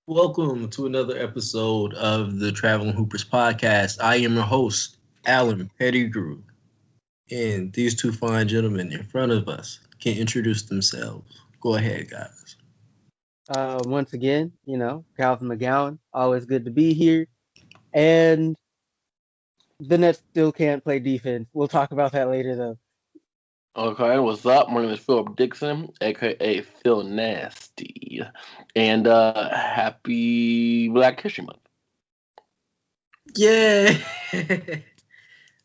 Welcome to another episode of the Traveling Hoopers podcast. I am your host, Alan Pettigrew, and these two fine gentlemen in front of us can introduce themselves. Go ahead, guys. Once again, Calvin McGowan, always good to be here. And the Nets still can't play defense. We'll talk about that later, though. Okay, what's up? My name is Philip Dixon, aka Phil Nasty, and happy Black History Month. Yeah,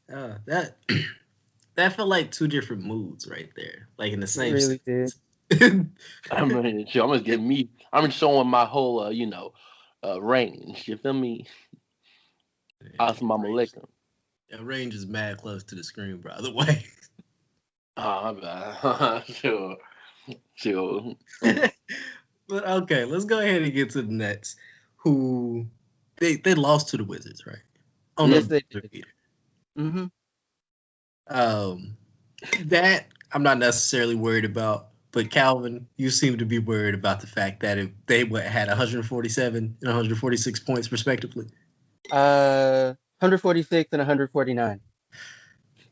that felt like two different moods right there, like in the same. It really did. I'm just getting me. I'm showing my whole, range. You feel me? Assalamu alaikum. That range is mad close to the screen, by the way. Oh, my bad. Sure. But okay, let's go ahead and get to the Nets, who they lost to the Wizards, right? Oh, yes, no, they did. That I'm not necessarily worried about, but Calvin, you seem to be worried about the fact that if they had 147 and 146 points respectively. 146 and 149.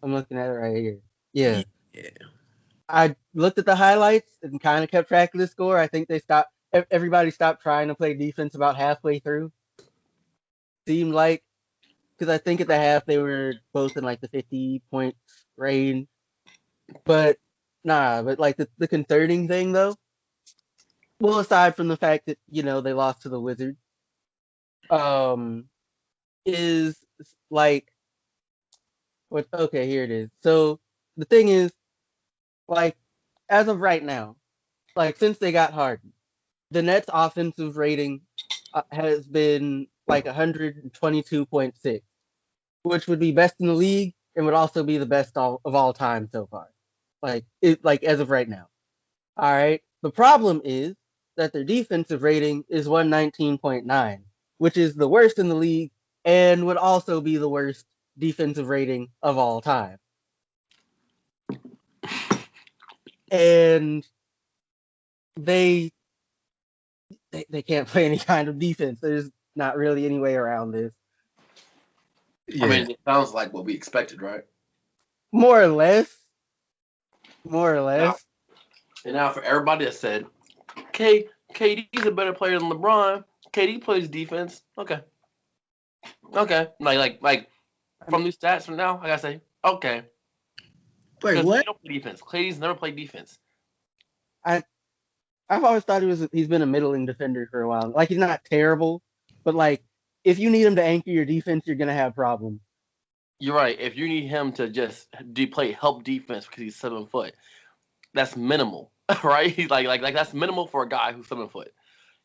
I'm looking at it right here. Yeah. I looked at the highlights and kind of kept track of the score. I think everybody stopped trying to play defense about halfway through. Seemed like, because I think at the half they were both in like the 50 points range. But like the concerning thing though, well, aside from the fact that, they lost to the Wizards, is like, okay, here it is. So the thing is, like, as of right now, like, since they got Harden, the Nets' offensive rating has been like 122.6, which would be best in the league and would also be the best of all time so far. Like as of right now. All right. The problem is that their defensive rating is 119.9, which is the worst in the league and would also be the worst defensive rating of all time. And they can't play any kind of defense. There's not really any way around this. Yeah. I mean, it sounds like what we expected, right? More or less. And now for everybody that said, KD's a better player than LeBron. KD plays defense. Okay. Like from these stats from now, I gotta say, okay. Wait, what? Don't play defense. KD's never played defense. I've always thought he's been a middling defender for a while. Like, he's not terrible, but like, if you need him to anchor your defense, you're gonna have problems. You're right. If you need him to just play help defense because he's 7 foot, that's minimal, right? like that's minimal for a guy who's 7 foot.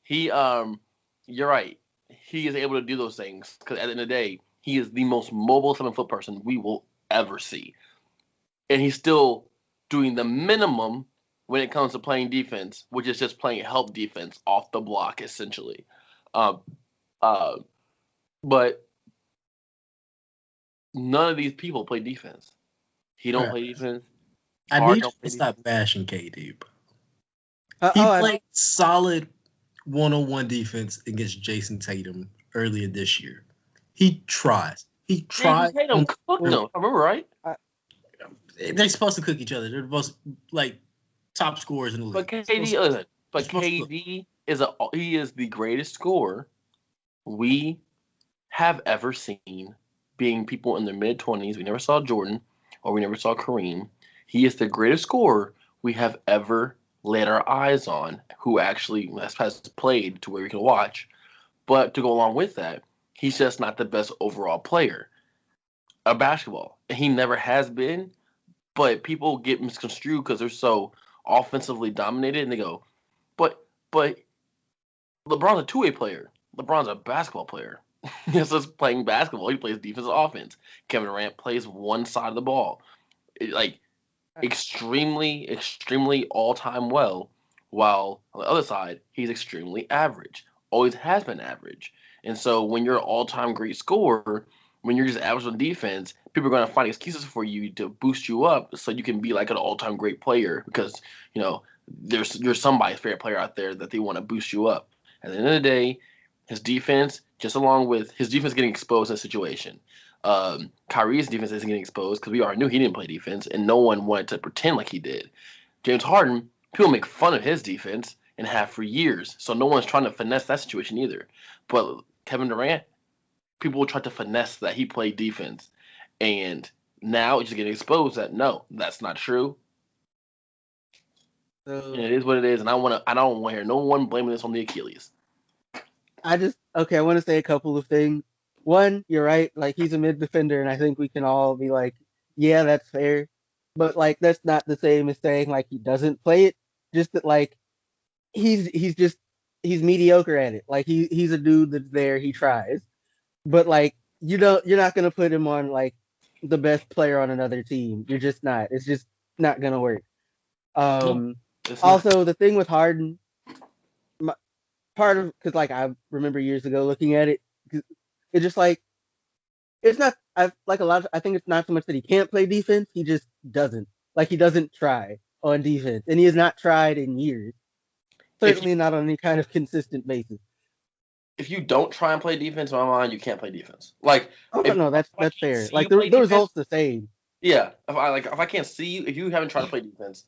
You're right. He is able to do those things because at the end of the day, he is the most mobile 7 foot person we will ever see, and he's still doing the minimum when it comes to playing defense, which is just playing help defense off the block, essentially. But none of these people play defense. He don't play defense. I need you to stop bashing KD, bro. He played solid one-on-one defense against Jason Tatum earlier this year. He tries. Tatum cooked them. I remember, right? They're supposed to cook each other. They're the most top scorers in the league. But KD is the greatest scorer we have ever seen, being people in their mid-20s. We never saw Jordan or we never saw Kareem. He is the greatest scorer we have ever laid our eyes on, who actually has played to where we can watch. But to go along with that, he's just not the best overall player of basketball. He never has been, but people get misconstrued because they're so offensively dominated, and they go, but LeBron's a two-way player. LeBron's a basketball player. He's just playing basketball. He plays defense and offense. Kevin Durant plays one side of the ball. Extremely, extremely all-time well, while on the other side, he's extremely average. Always has been average. And so when you're an all-time great scorer, when you're just average on defense, people are going to find excuses for you to boost you up so you can be like an all-time great player because, you're somebody's favorite player out there that they want to boost you up. At the end of the day, his defense, just along with his defense getting exposed in a situation. Kyrie's defense isn't getting exposed because we already knew he didn't play defense, and no one wanted to pretend like he did. James Harden, people make fun of his defense and have for years, so no one's trying to finesse that situation either. But Kevin Durant, people will try to finesse that he played defense, and now it's just getting exposed that no, that's not true. So And it is what it is, and I don't want to hear no one blaming this on the Achilles. I want to say a couple of things. One, you're right. Like, he's a mid defender, and I think we can all be like, yeah, that's fair. But like, that's not the same as saying like he doesn't play it. Just that like he's mediocre at it. Like he's a dude that's there. He tries, but like you're not gonna put him on like the best player on another team. You're just not. It's just not gonna work. Also, the thing with Harden, part of because like I remember years ago looking at it, it's just like it's not. I like a lot. I think it's not so much that he can't play defense. He just doesn't. Like, he doesn't try on defense, and he has not tried in years. Certainly not on any kind of consistent basis. If you don't try and play defense, in my mind, you can't play defense. Like, no, that's fair. Like the result's the same. Yeah, if I can't see you, if you haven't tried to play defense,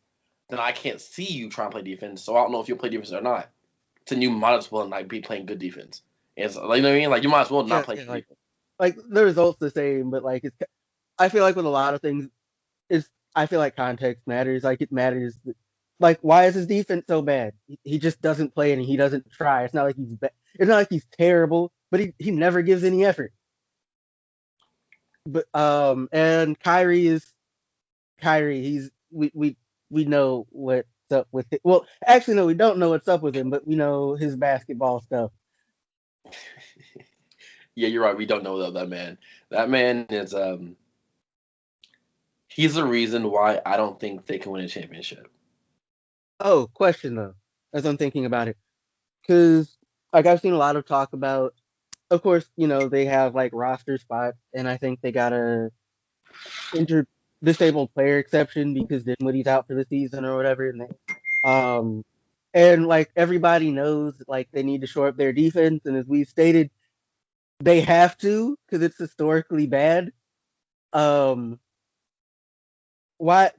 then I can't see you trying to play defense. So I don't know if you'll play defense or not. Then you might as well not be playing good defense. It's like, you know what I mean? Like, you might as well not play defense. Like the result's the same, but like I feel like with a lot of things, I feel like context matters. Like, it matters. Like, why is his defense so bad? He just doesn't play and he doesn't try. It's not like it's not like he's terrible, but he never gives any effort. But and Kyrie is Kyrie. We know what's up with it. Well, actually, no, we don't know what's up with him, but we know his basketball stuff. Yeah, you're right. We don't know though, that man. That man is he's the reason why I don't think they can win a championship. Oh, question though, as I'm thinking about it, because like I've seen a lot of talk about. Of course, they have like roster spots, and I think they got a disabled player exception because Dinwiddie's out for the season or whatever, and like everybody knows, like they need to shore up their defense, and as we've stated, they have to because it's historically bad. Why?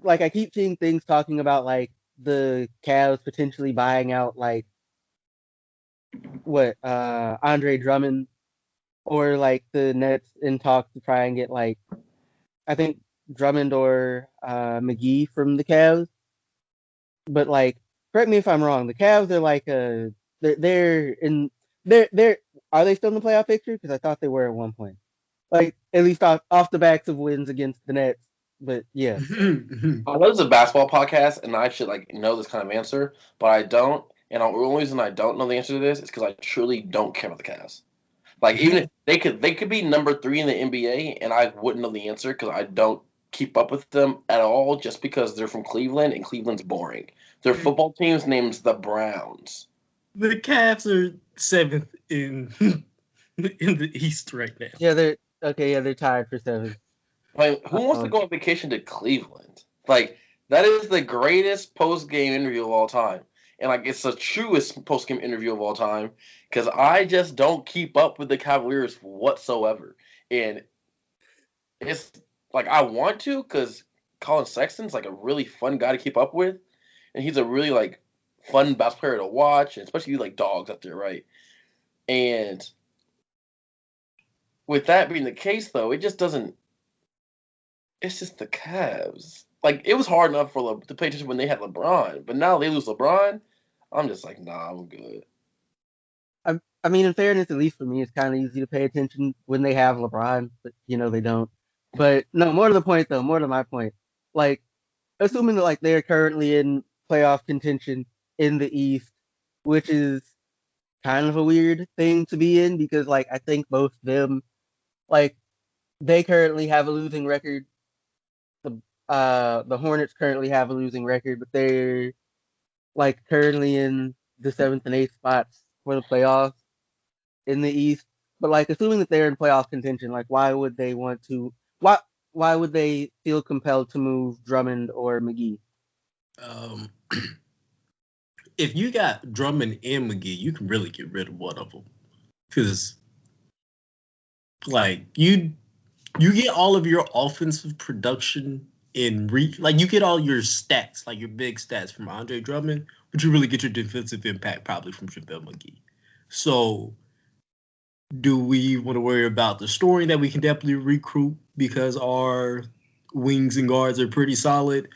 Like, I keep seeing things talking about like the Cavs potentially buying out like Andre Drummond, or like the Nets in talks to try and get like I think Drummond or McGee from the Cavs. But like, correct me if I'm wrong. The Cavs are like they're are they still in the playoff picture? Because I thought they were at one point. Like, at least off the backs of wins against the Nets. But yeah. I know it's a basketball podcast, and I should like know this kind of answer, but I don't. And the only reason I don't know the answer to this is because I truly don't care about the Cavs. Like, even if they could be number 3 in the NBA, and I wouldn't know the answer because I don't keep up with them at all, just because they're from Cleveland and Cleveland's boring. Their football team's name's the Browns. The Cavs are 7th in the East right now. Yeah, they're tied for 7th. Like, who wants to go on vacation to Cleveland? Like, that is the greatest post-game interview of all time. And, like, it's the truest post-game interview of all time because I just don't keep up with the Cavaliers whatsoever. And it's, like, I want to because Colin Sexton's, like, a really fun guy to keep up with. And he's a really, like, fun basketball player to watch, and especially, like, dogs up there, right? And with that being the case, though, it just doesn't – it's just the Cavs. Like, it was hard enough to pay attention when they had LeBron, but now they lose LeBron. I'm just like, nah, I'm good. I mean, in fairness, at least for me, it's kind of easy to pay attention when they have LeBron, but they don't. But no, more to my point. Like, assuming that like they're currently in playoff contention in the East, which is kind of a weird thing to be in because like I think both them, like, they currently have a losing record. The Hornets currently have a losing record, but they're like currently in the 7th and 8th spots for the playoffs in the East. But like, assuming that they're in playoff contention, like, why would they want to? Why would they feel compelled to move Drummond or McGee? If you got Drummond and McGee, you can really get rid of one of them. because like you get all of your offensive production you get all your stats, like your big stats from Andre Drummond, but you really get your defensive impact probably from JaVale McGee. So do we want to worry about the story that we can definitely recruit because our wings and guards are pretty solid,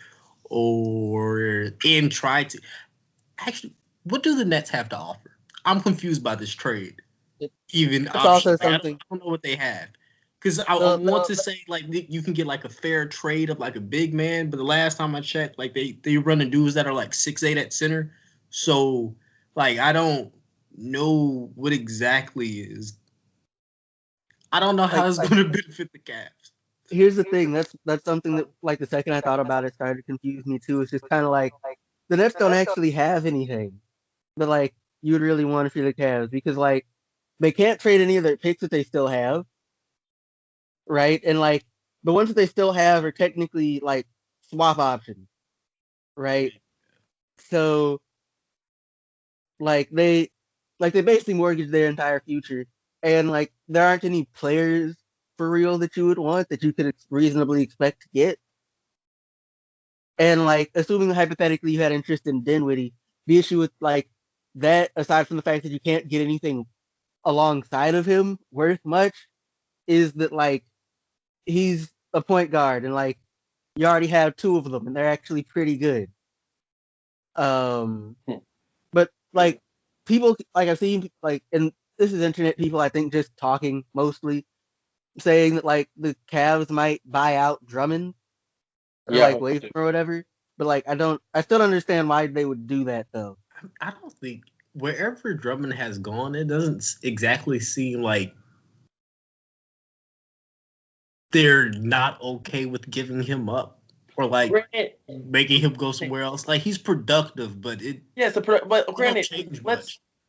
and try to actually, what do the Nets have to offer? I'm confused by this trade. Even That's also I something. don't know what they have. Because I want to say like you can get like a fair trade of like a big man, but the last time I checked, like they running dudes that are like 6'8" at center. So like I don't know what exactly is. I don't know how it's going to benefit the Cavs. Here's the thing. That's something that like the second I thought about it started to confuse me too. It's just kind of like the Nets don't actually have anything that like you would really want if you're the Cavs because like they can't trade any of their picks that they still have, right? And like the ones that they still have are technically like swap options, right? So like they basically mortgage their entire future, and like there aren't any players for real that you would want that you could reasonably expect to get. And like assuming hypothetically you had interest in Dinwiddie, the issue with like that, aside from the fact that you can't get anything alongside of him worth much, is that like he's a point guard and like you already have two of them and they're actually pretty good. But like people like I've seen like, and this is internet people I think just talking mostly, saying that like the Cavs might buy out Drummond or like waive him or whatever. But like I still don't understand why they would do that though. I don't think wherever Drummond has gone, it doesn't exactly seem like they're not okay with giving him up or like making him go somewhere else. Like he's productive, but but granted,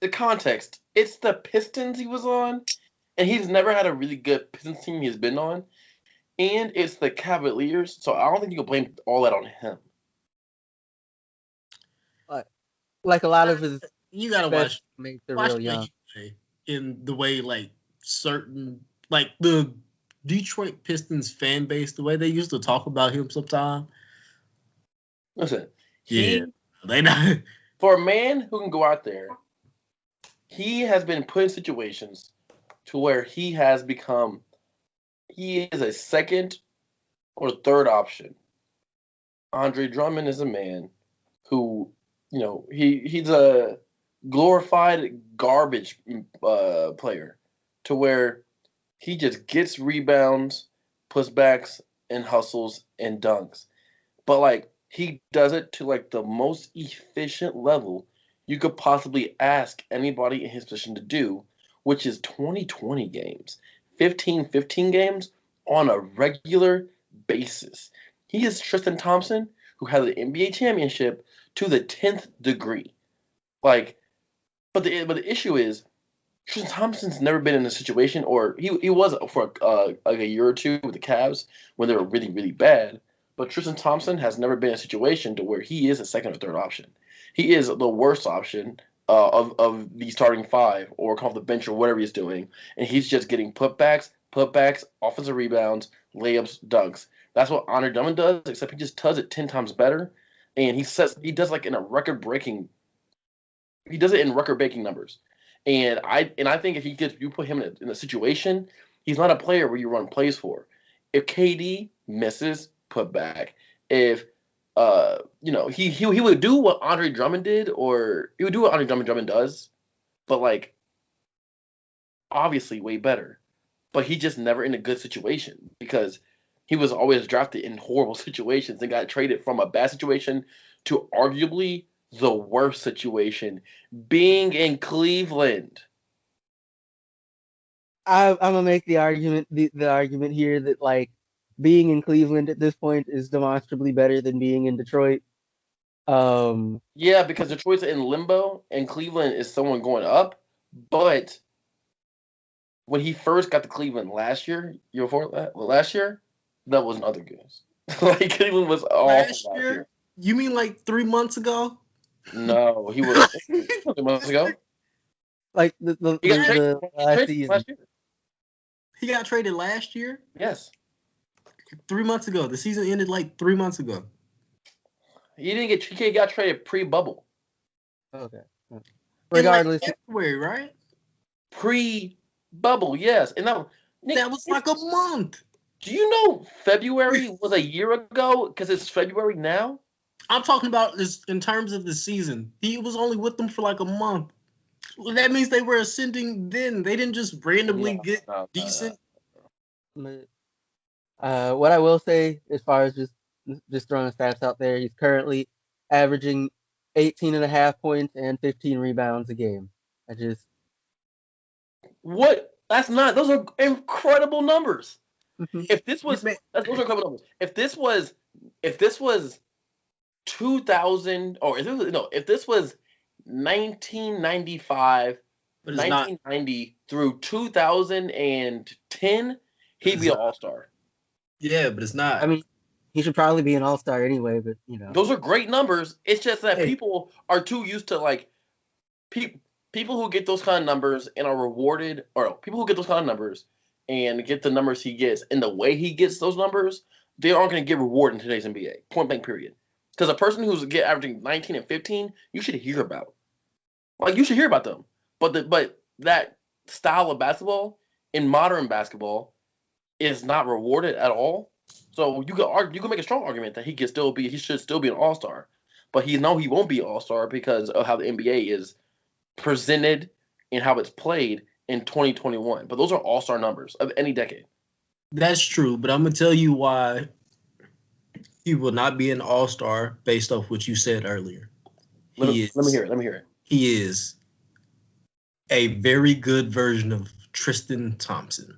the context. It's the Pistons he was on, and he's never had a really good Pistons team he's been on, and it's the Cavaliers. So I don't think you can blame all that on him. Like a lot of his, you gotta watch the real young in the way like certain like the Detroit Pistons fan base, the way they used to talk about him sometimes. Listen, they not for a man who can go out there, he has been put in situations to where he is a second or third option. Andre Drummond is a man who, he's a glorified garbage player to where he just gets rebounds, putbacks, and hustles and dunks. But like he does it to like the most efficient level you could possibly ask anybody in his position to do, which is 20-20 games, 15-15 games on a regular basis. He is Tristan Thompson, who has an NBA championship to the 10th degree. Like, but the issue is Tristan Thompson's never been in a situation, or he was for like a year or two with the Cavs when they were really, really bad. But Tristan Thompson has never been in a situation to where he is a second or third option. He is the worst option of the starting five or come off the bench or whatever he's doing, and he's just getting putbacks, offensive rebounds, layups, dunks. That's what Andre Drummond does, except he just does it 10 times better, and he does like in a record-breaking. He does it in record-breaking numbers. And I think if you put him in a situation, he's not a player where you run plays for. If KD misses, put back. If he would do what Andre Drummond did, or he would do what Andre Drummond does, but like obviously way better. But he just never in a good situation because he was always drafted in horrible situations and got traded from a bad situation to arguably the worst situation, being in Cleveland. I'm gonna make the argument here that like being in Cleveland at this point is demonstrably better than being in Detroit. Yeah, because Detroit's in limbo and Cleveland is someone going up. But when he first got to Cleveland last year, last year, that was another good. Like Cleveland was awful last year. You mean like 3 months ago? No, he was 3 months ago. Like He got traded the last season. last year. He got traded last year, Yes. 3 months ago. The season ended like 3 months ago. He got traded pre-bubble. Okay. Regardless, in like February, right? Pre-bubble, yes. And that was like a month. Do you know February was a year ago? Because it's February now. I'm talking about this in terms of the season. He was only with them for like a month. That means they were ascending then. They didn't just randomly get decent. what I will say, as far as just throwing stats out there, he's currently averaging 18.5 points and 15 rebounds a game. What? That's not. Those are incredible numbers. Mm-hmm. If this was, those are incredible numbers. If this was 2000, or if this was 1995, 1990 through 2010, he'd be an all-star. Yeah, but it's not. I mean, he should probably be an all-star anyway, but those are great numbers. It's just that people are too used to like people who get those kind of numbers and are rewarded, or people who get those kind of numbers and get the numbers he gets and the way he gets those numbers, they aren't going to get rewarded in today's NBA. Point blank, period. Because a person who's averaging 19 and 15, you should hear about. Like, you should hear about them. But that style of basketball in modern basketball is not rewarded at all. So you can make a strong argument that he should still be an all-star. But he won't be an all-star because of how the NBA is presented and how it's played in 2021. But those are all-star numbers of any decade. That's true, but I'm going to tell you why he will not be an all-star based off what you said earlier. Let me hear it. He is a very good version of Tristan Thompson.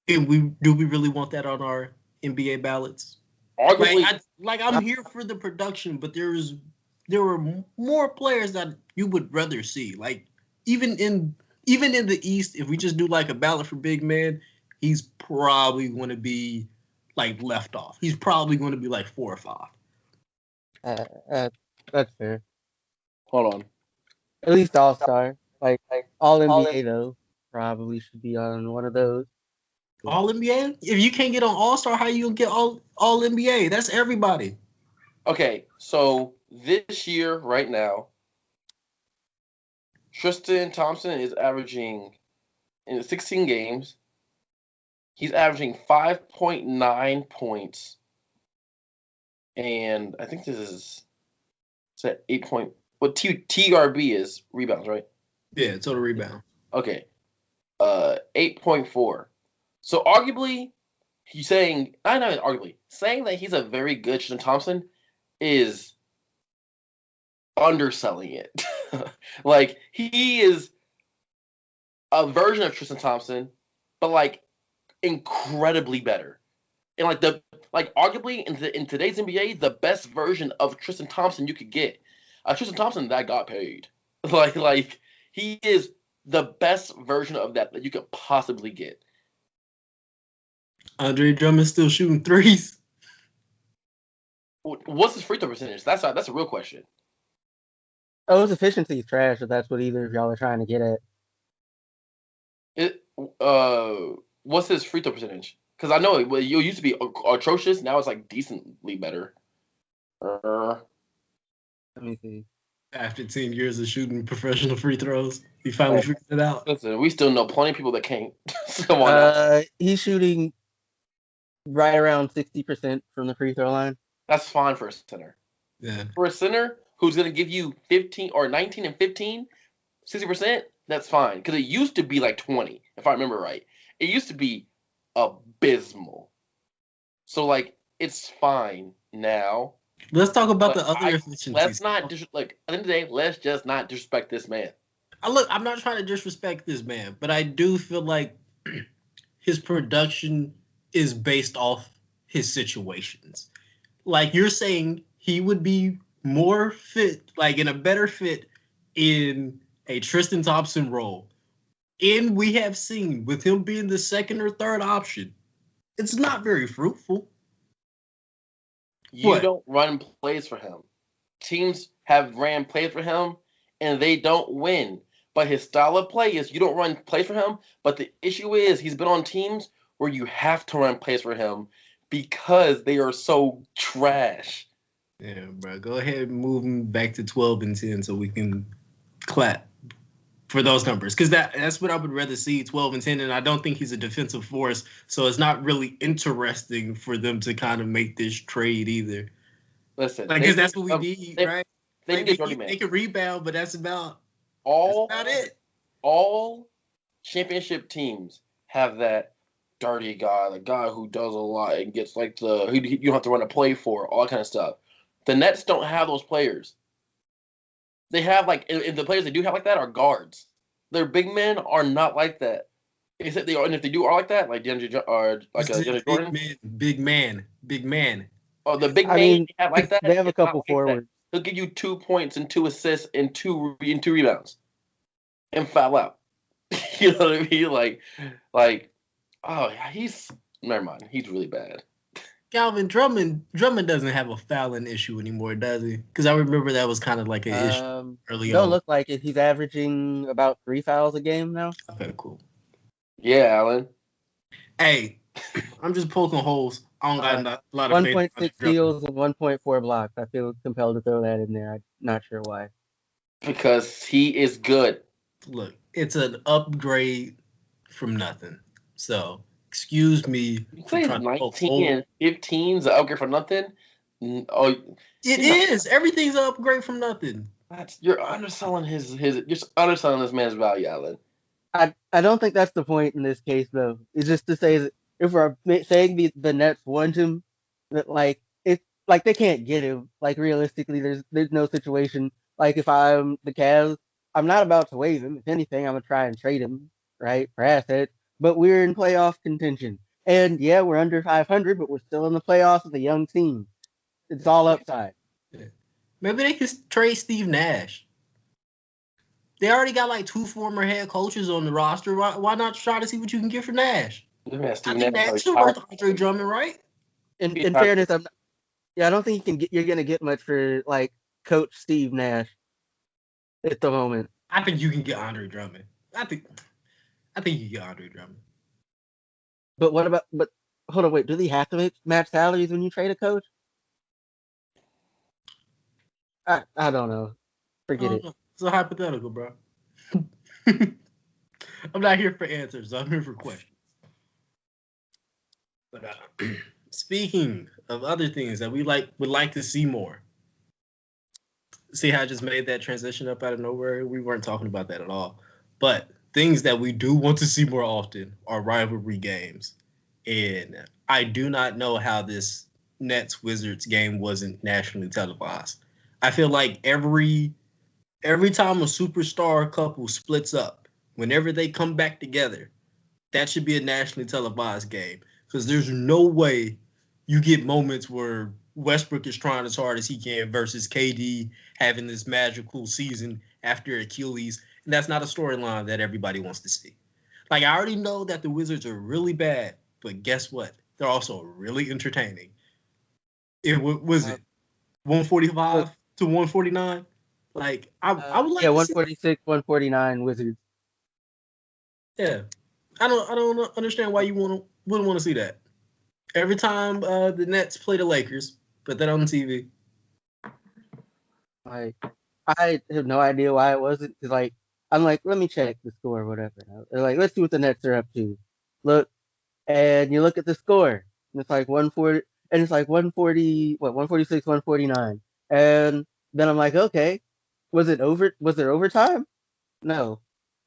Do we really want that on our NBA ballots? Arguably, I'm here for the production, but there were more players that you would rather see. Like even in the East, if we just do like a ballot for big man, he's probably going to be like left off. He's probably going to be like 4 or 5. That's fair. Hold on. At least all-star. Like all NBA though, probably should be on one of those. All NBA? If you can't get on all-star, how you gonna get all NBA? That's everybody. Okay, so this year, right now, Tristan Thompson is averaging, in 16 games, he's averaging 5.9 points. And I think it's at 8 point. What TRB is rebounds, right? Yeah, total rebound. Okay. 8.4. So arguably, saying that he's a very good Tristan Thompson is underselling it. Like, he is a version of Tristan Thompson, but like incredibly better. And arguably in today's NBA, the best version of Tristan Thompson you could get. Tristan Thompson that got paid. Like he is the best version of that you could possibly get. Andre Drummond's still shooting threes. What's his free throw percentage? That's a real question. Oh, his efficiency is trash, if that's what either of y'all are trying to get at. What's his free throw percentage? Because I know it used to be atrocious. Now it's like decently better. Let me see. After 10 years of shooting professional free throws, he finally figured it out. Listen, we still know plenty of people that can't. So he's shooting right around 60% from the free throw line. That's fine for a center. Yeah. For a center who's going to give you 15 or 19 and 15, 60%, that's fine. Because it used to be like 20, if I remember right. It used to be abysmal. So, like, it's fine now. Let's talk about the other efficiencies. Let's not, at the end of the day, let's just not disrespect this man. I'm not trying to disrespect this man, but I do feel like his production is based off his situations. Like, you're saying he would be more fit, like in a better fit in a Tristan Thompson role. And we have seen with him being the second or third option, it's not very fruitful. You don't run plays for him. Teams have ran plays for him, and they don't win. But his style of play is you don't run plays for him. But the issue is he's been on teams where you have to run plays for him because they are so trash. Yeah, bro. Go ahead and move him back to 12 and 10 so we can clap for those numbers. Because that's what I would rather see, 12 and 10. And I don't think he's a defensive force. So it's not really interesting for them to kind of make this trade either. Listen. Because that's what we need, right? They can rebound, but that's about it. All championship teams have that dirty guy, the guy who does a lot and gets like you don't have to run a play for, all that kind of stuff. The Nets don't have those players. They have if the players they do have like that are guards. Their big men are not like that. Except they are, and if they are like that, like DeAndre or like DeAndre Jordan, big man. Oh, the big man they have like that. They have a couple forwards. He'll give you 2 points and 2 assists and two rebounds, and foul out. You know what I mean? He's never mind. He's really bad. Calvin Drummond doesn't have a fouling issue anymore, does he? Because I remember that was kind of like an issue early on. Don't look like it. He's averaging about 3 fouls a game now. Okay, cool. Yeah, Alan. Hey, I'm just poking holes. I don't got a lot of 1.6 steals and 1.4 blocks. I feel compelled to throw that in there. I'm not sure why. Because he is good. Look, it's an upgrade from nothing. So, excuse me. You say 19 and 15's an upgrade from nothing? Oh, it is. Everything's an upgrade from nothing. You're underselling you're underselling this man's value, Alan. I don't think that's the point in this case, though. It's just to say that if we're saying the Nets want him, that it's like they can't get him. Like realistically, there's no situation. Like if I'm the Cavs, I'm not about to waive him. If anything, I'm gonna try and trade him, right, for assets. But we're in playoff contention, and yeah, we're under 500, but we're still in the playoffs with a young team. It's all upside. Maybe they could trade Steve Nash. They already got like 2 former head coaches on the roster. Why not try to see what you can get for Nash? I think Nash is worth Andre Drummond, right? In fairness, I don't think you're gonna get much for like Coach Steve Nash at the moment. I think you can get Andre Drummond. I think you can get Andre Drummond. But what about? But hold on, wait. Do they have to match salaries when you trade a coach? I don't know. Forget it. It's a hypothetical, bro. I'm not here for answers. I'm here for questions. But speaking of other things that we would like to see more. See how I just made that transition up out of nowhere? We weren't talking about that at all. But things that we do want to see more often are rivalry games. And I do not know how this Nets-Wizards game wasn't nationally televised. I feel like every time a superstar couple splits up, whenever they come back together, that should be a nationally televised game. Because there's no way you get moments where Westbrook is trying as hard as he can versus KD having this magical season after Achilles. And that's not a storyline that everybody wants to see. Like, I already know that the Wizards are really bad, but guess what? They're also really entertaining. Was it 145 to 149? Like, I would like 146, 149 Wizards. Yeah. I don't understand why you wouldn't want to see that. Every time the Nets play the Lakers, put that on TV. Like, I have no idea why it wasn't. Cause I'm like, let me check the score or whatever. They're like, let's see what the Nets are up to. Look, and you look at the score, and it's like 140, and it's like 146, 149. And then I'm like, okay, was it overtime? No.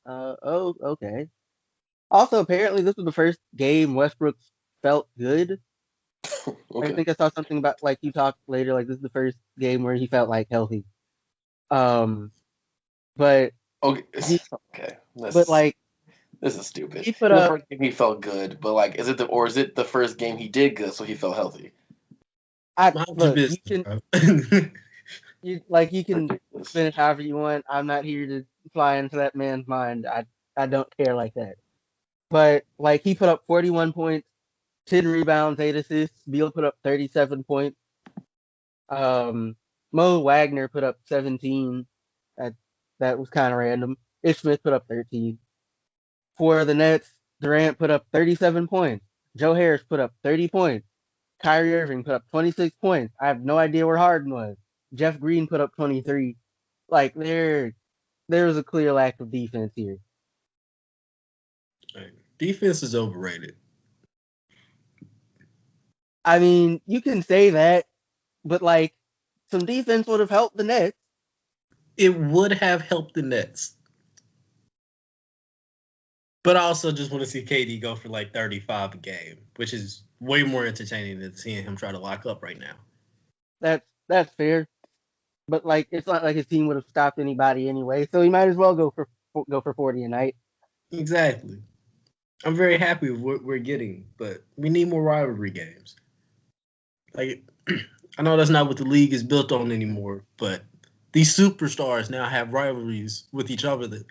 Okay. Also, apparently, this was the first game Westbrook felt good. Okay. I think I saw something about you talked later. This is the first game where he felt healthy. But okay. This is stupid. He put up, the first game he felt good, but is it the first game he did good, so he felt healthy? You can finish however you want. I'm not here to fly into that man's mind. I don't care like that. But he put up 41 points, 10 rebounds, 8 assists. Beal put up 37 points. Mo Wagner put up 17. that was kind of random. Ish Smith put up 13. For the Nets, Durant put up 37 points. Joe Harris put up 30 points. Kyrie Irving put up 26 points. I have no idea where Harden was. Jeff Green put up 23. Like there was a clear lack of defense here. Defense is overrated. I mean, you can say that, but like some defense would have helped the Nets. It would have helped the Nets. But I also just want to see KD go for like 35 a game, which is way more entertaining than seeing him try to lock up right now. That's fair. But like it's not like his team would have stopped anybody anyway, so he might as well go for 40 a night. Exactly. I'm very happy with what we're getting, but we need more rivalry games. Like, I know that's not what the league is built on anymore, but these superstars now have rivalries with each other,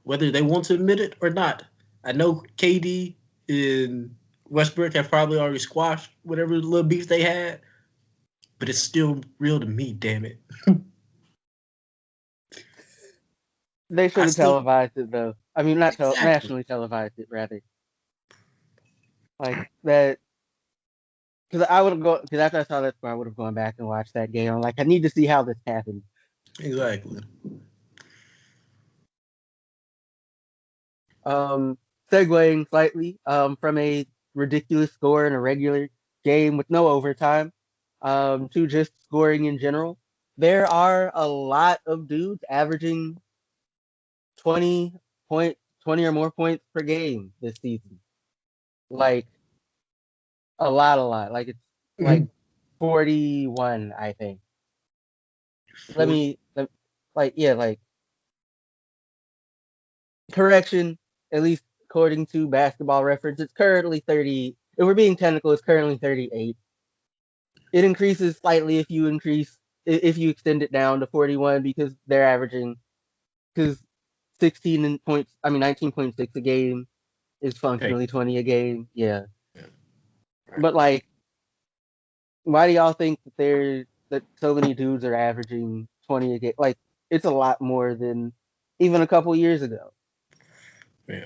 whether they want to admit it or not. I know KD and Westbrook have probably already squashed whatever little beef they had, but it's still real to me, damn it. They should have televised it though. I mean, not Exactly. nationally televised it, rather. Like that, because I would have gone. Because after I saw that score, I would have gone back and watched that game. I'm like, I need to see how this happened. Exactly. Segueing slightly, from a ridiculous score in a regular game with no overtime, to just scoring in general. There are a lot of dudes averaging 20 20 or more points per game this season. Like a lot. Like it's like 41, I think. Like correction, at least according to Basketball Reference, it's currently 30. If we're being technical, it's currently 38. It increases slightly if you extend it down to 41 because they're averaging, because 19.6 a game is functionally 20 a game. Yeah. Right. But like, why do y'all think that so many dudes are averaging 20 a game? Like, it's a lot more than even a couple years ago. Yeah.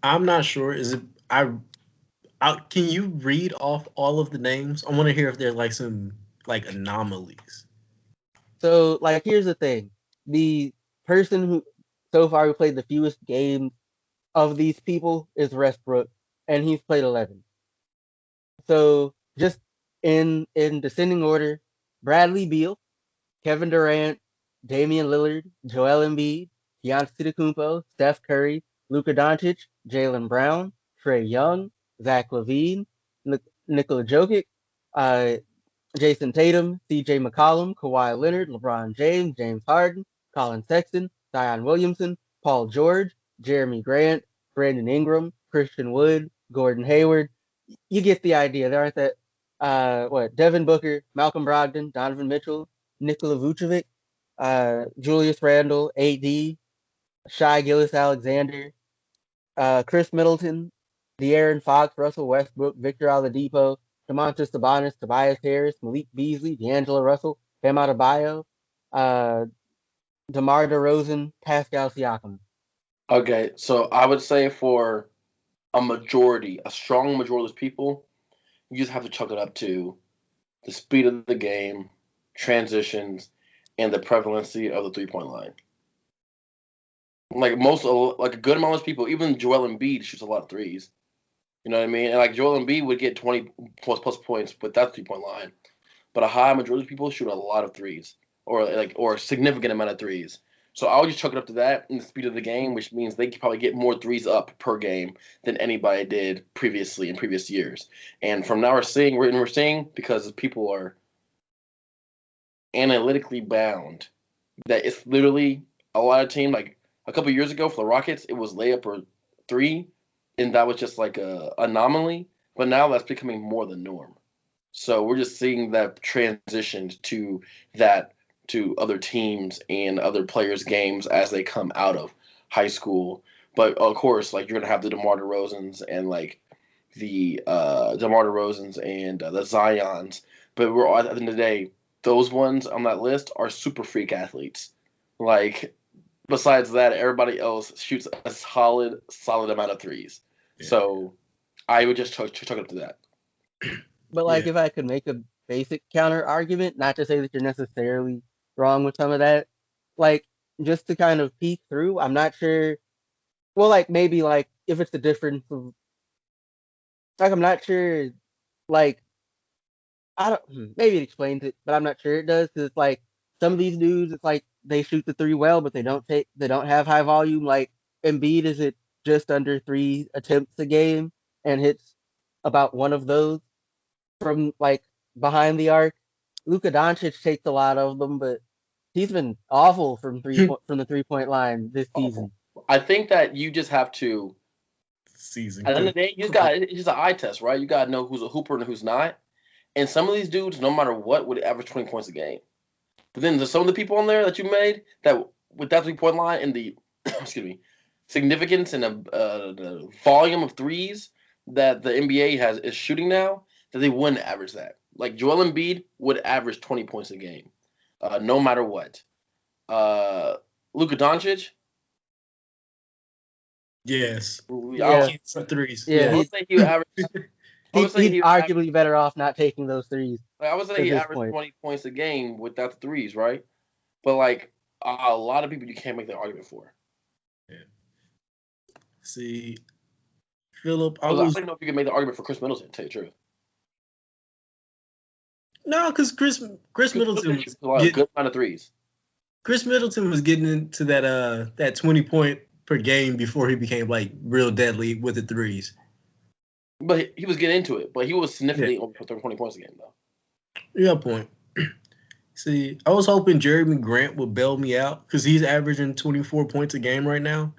I'm not sure. Is it can you read off all of the names? I want to hear if there's like some like anomalies. So like, here's the thing: the person who so far who played the fewest games of these people is Westbrook, and he's played 11. So just in descending order: Bradley Beal, Kevin Durant, Damian Lillard, Joel Embiid, Giannis Antetokounmpo, Steph Curry, Luka Doncic, Jaylen Brown, Trae Young, Zach LaVine, Nikola Jokic, uh, Jason Tatum, C.J. McCollum, Kawhi Leonard, LeBron James, James Harden, Colin Sexton, Zion Williamson, Paul George, Jeremy Grant, Brandon Ingram, Christian Wood, Gordon Hayward. You get the idea. There aren't that Devin Booker, Malcolm Brogdon, Donovan Mitchell, Nikola Vucevic, Julius Randle, AD, Shai Gilgeous-Alexander, Chris Middleton, De'Aaron Fox, Russell Westbrook, Victor Oladipo, Domantas Sabonis, Tobias Harris, Malik Beasley, D'Angelo Russell, Bam Adebayo, DeMar DeRozan, Pascal Siakam. Okay, so I would say for a strong majority of people, you just have to chalk it up to the speed of the game, transitions, and the prevalency of the three-point line. Like a good amount of people, even Joel Embiid shoots a lot of threes. You know what I mean? And like Joel Embiid would get 20 plus points with that three-point line, but a high majority of people shoot a lot of threes, or a significant amount of threes. So I would just chalk it up to that and the speed of the game, which means they could probably get more threes up per game than anybody did previously in previous years. And from now we're seeing because people are analytically bound that it's literally a lot of teams. Like a couple years ago for the Rockets, it was layup or three, and that was just like a anomaly. But now that's becoming more the norm. So we're just seeing that transition to other teams and other players' games as they come out of high school. But of course, like you're gonna have the DeMar DeRozans and like the DeMar DeRozans and the Zions. But we're at the end of the day, those ones on that list are super freak athletes. Like, besides that, everybody else shoots a solid amount of threes. Yeah. So I would just chalk it up to that. But if I could make a basic counter argument, not to say that you're necessarily wrong with some of that, just to kind of peek through, I'm not sure. Well, maybe if it's the difference of I'm not sure. I don't. Maybe it explains it, but I'm not sure it does because it's some of these dudes, it's they shoot the three well, but they don't have high volume. Like Embiid is at just under 3 attempts a game and hits about one of those from behind the arc. Luka Doncic takes a lot of them, but he's been awful from from the 3-point line this season. I think that you just have to. Season. At the end of the day, it's just an eye test, right? You got to know who's a hooper and who's not. And some of these dudes, no matter what, would average 20 points a game. But then there's some of the people on there that you made that with that 3-point line and the excuse me, significance and the volume of threes that the NBA is shooting now, that they wouldn't average that. Like Joel Embiid would average 20 points a game, no matter what. Luka Doncic. Yes. Yeah. For threes. Yeah. I would say he would average. He's arguably better off not taking those threes. I would say he averaged 20 points a game without the threes, right? But a lot of people you can't make that argument for. Yeah. See, Philip, I don't know if you can make the argument for Chris Middleton, to tell you the truth. No, because Chris Middleton was a good amount of threes. Chris Middleton was getting into that 20 point per game before he became real deadly with the threes. But he was getting into it. But he was significantly over 20 points a game, though. You got a point. See, I was hoping Jeremy Grant would bail me out because he's averaging 24 points a game right now.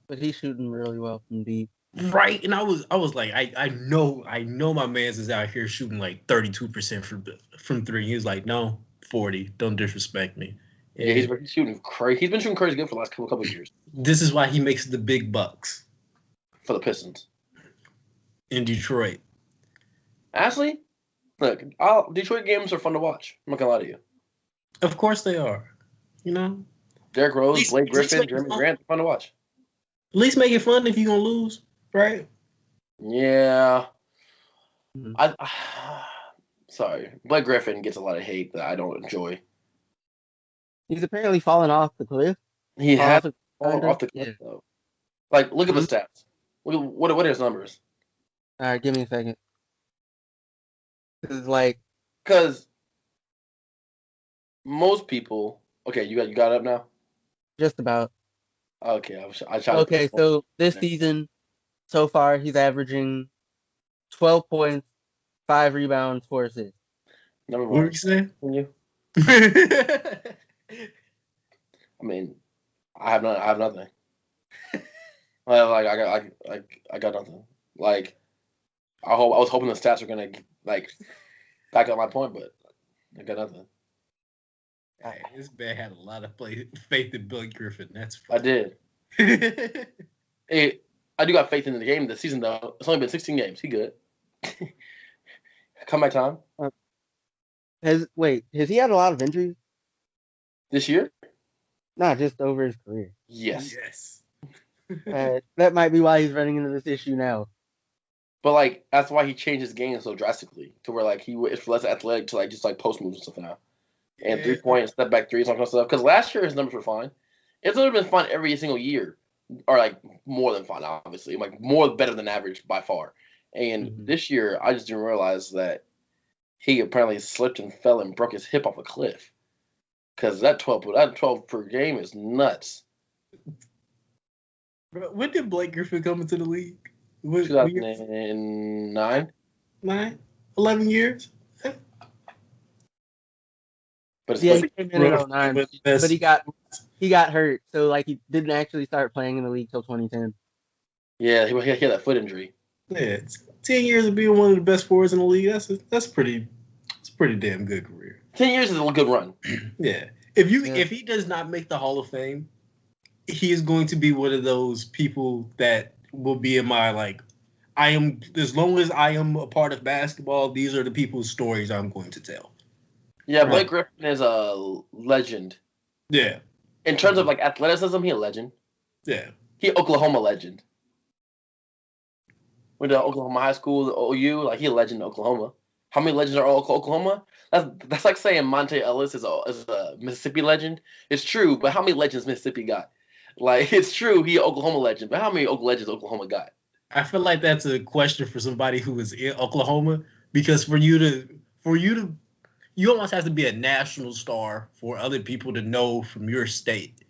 But he's shooting really well from deep. Right, and I was like, I know my man's is out here shooting 32% from three. He was like, no, 40. Don't disrespect me. Yeah, he's been shooting crazy. He's been shooting crazy good for the last couple of years. This is why he makes the big bucks for the Pistons in Detroit. Actually, look, Detroit games are fun to watch. I'm not gonna lie to you. Of course they are. You know, Derrick Rose, Blake Griffin, Jeremy Grant, fun to watch. At least make it fun if you're gonna lose, right? Yeah. Sorry, Blake Griffin gets a lot of hate that I don't enjoy. He's apparently fallen off the cliff. He has fallen off the cliff, though. Look at the stats. What are his numbers? All right, give me a second. Because most people. Okay, you got it up now. Just about. Okay, I tried. Okay, so this season, so far, he's averaging 12 points, 5 rebounds, 4 assists. Number one. What were you saying? You? I mean, I have nothing. I got nothing. I was hoping the stats were gonna back up my point, but I got nothing. Hey, this man had a lot of faith in Blake Griffin. That's funny. I did. Hey, I do got faith in the game this season, though. It's only been 16 games. He good. Comeback time. Has he had a lot of injuries this year? Not just over his career. Yes. That might be why he's running into this issue now. But that's why he changed his game so drastically to where he is less athletic to just post moves and stuff now. And 3-point step back threes and all kind of stuff. Because last year his numbers were fine. It's only been fine every single year, or more than fine, obviously, better than average by far. And this year I just didn't realize that he apparently slipped and fell and broke his hip off a cliff. Because that 12 per game is nuts. When did Blake Griffin come into the league? 2009. 11 years. But he came in in 2009, but he got hurt, so he didn't actually start playing in the league till 2010. Yeah, he had that foot injury. Yeah, 10 years of being one of the best forwards in the league. That's pretty damn good career. 10 years is a good run. Yeah. If he does not make the Hall of Fame, he is going to be one of those people that will be in my as long as I am a part of basketball, these are the people's stories I'm going to tell. Yeah, Blake Griffin is a legend. Yeah. In terms of like athleticism, he a legend. Yeah. He Oklahoma legend. Went to Oklahoma high school, OU, like he a legend in Oklahoma. How many legends are all Oklahoma? That's like saying Monte Ellis is a Mississippi legend. It's true, but how many legends Mississippi got? Like it's true, he an Oklahoma legend, but how many legends Oklahoma got? I feel like that's a question for somebody who is in Oklahoma, because for you to you almost have to be a national star for other people to know from your state,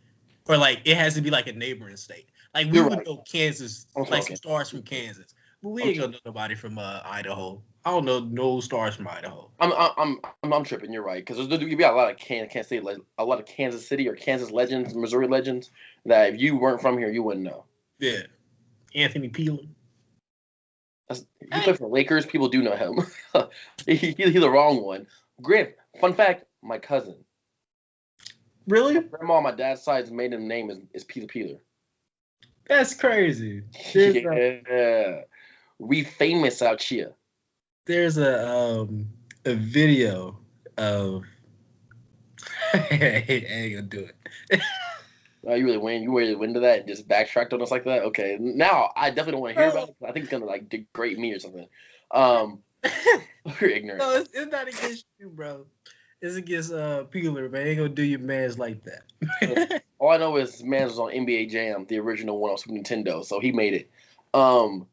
or like it has to be like a neighboring state. Like we You're would right. know Kansas, like some stars from Kansas, but we ain't gonna know nobody from Idaho. I don't know no stars from Idaho. I'm tripping. You're right, because you got a lot of Kansas City, like a lot of Kansas City or Kansas legends, Missouri legends that if you weren't from here, you wouldn't know. Yeah, Anthony Peeler. He played for the Lakers. People do know him. He's the wrong one. Grant, fun fact: my cousin. Really? My grandma on my dad's side's maiden name is Peter Peeler. That's crazy. Yeah, we famous out here. There's a video of. I ain't gonna do it. Oh, you really went into that and just backtracked on us like that? Okay, now I definitely don't want to hear about it. I think it's gonna like degrade me or something. We're ignorant. No, it's not against you, bro. It's against Peeler, man. Ain't gonna do your mans like that. All I know is man was on NBA Jam, the original one on Super Nintendo, so he made it. Oh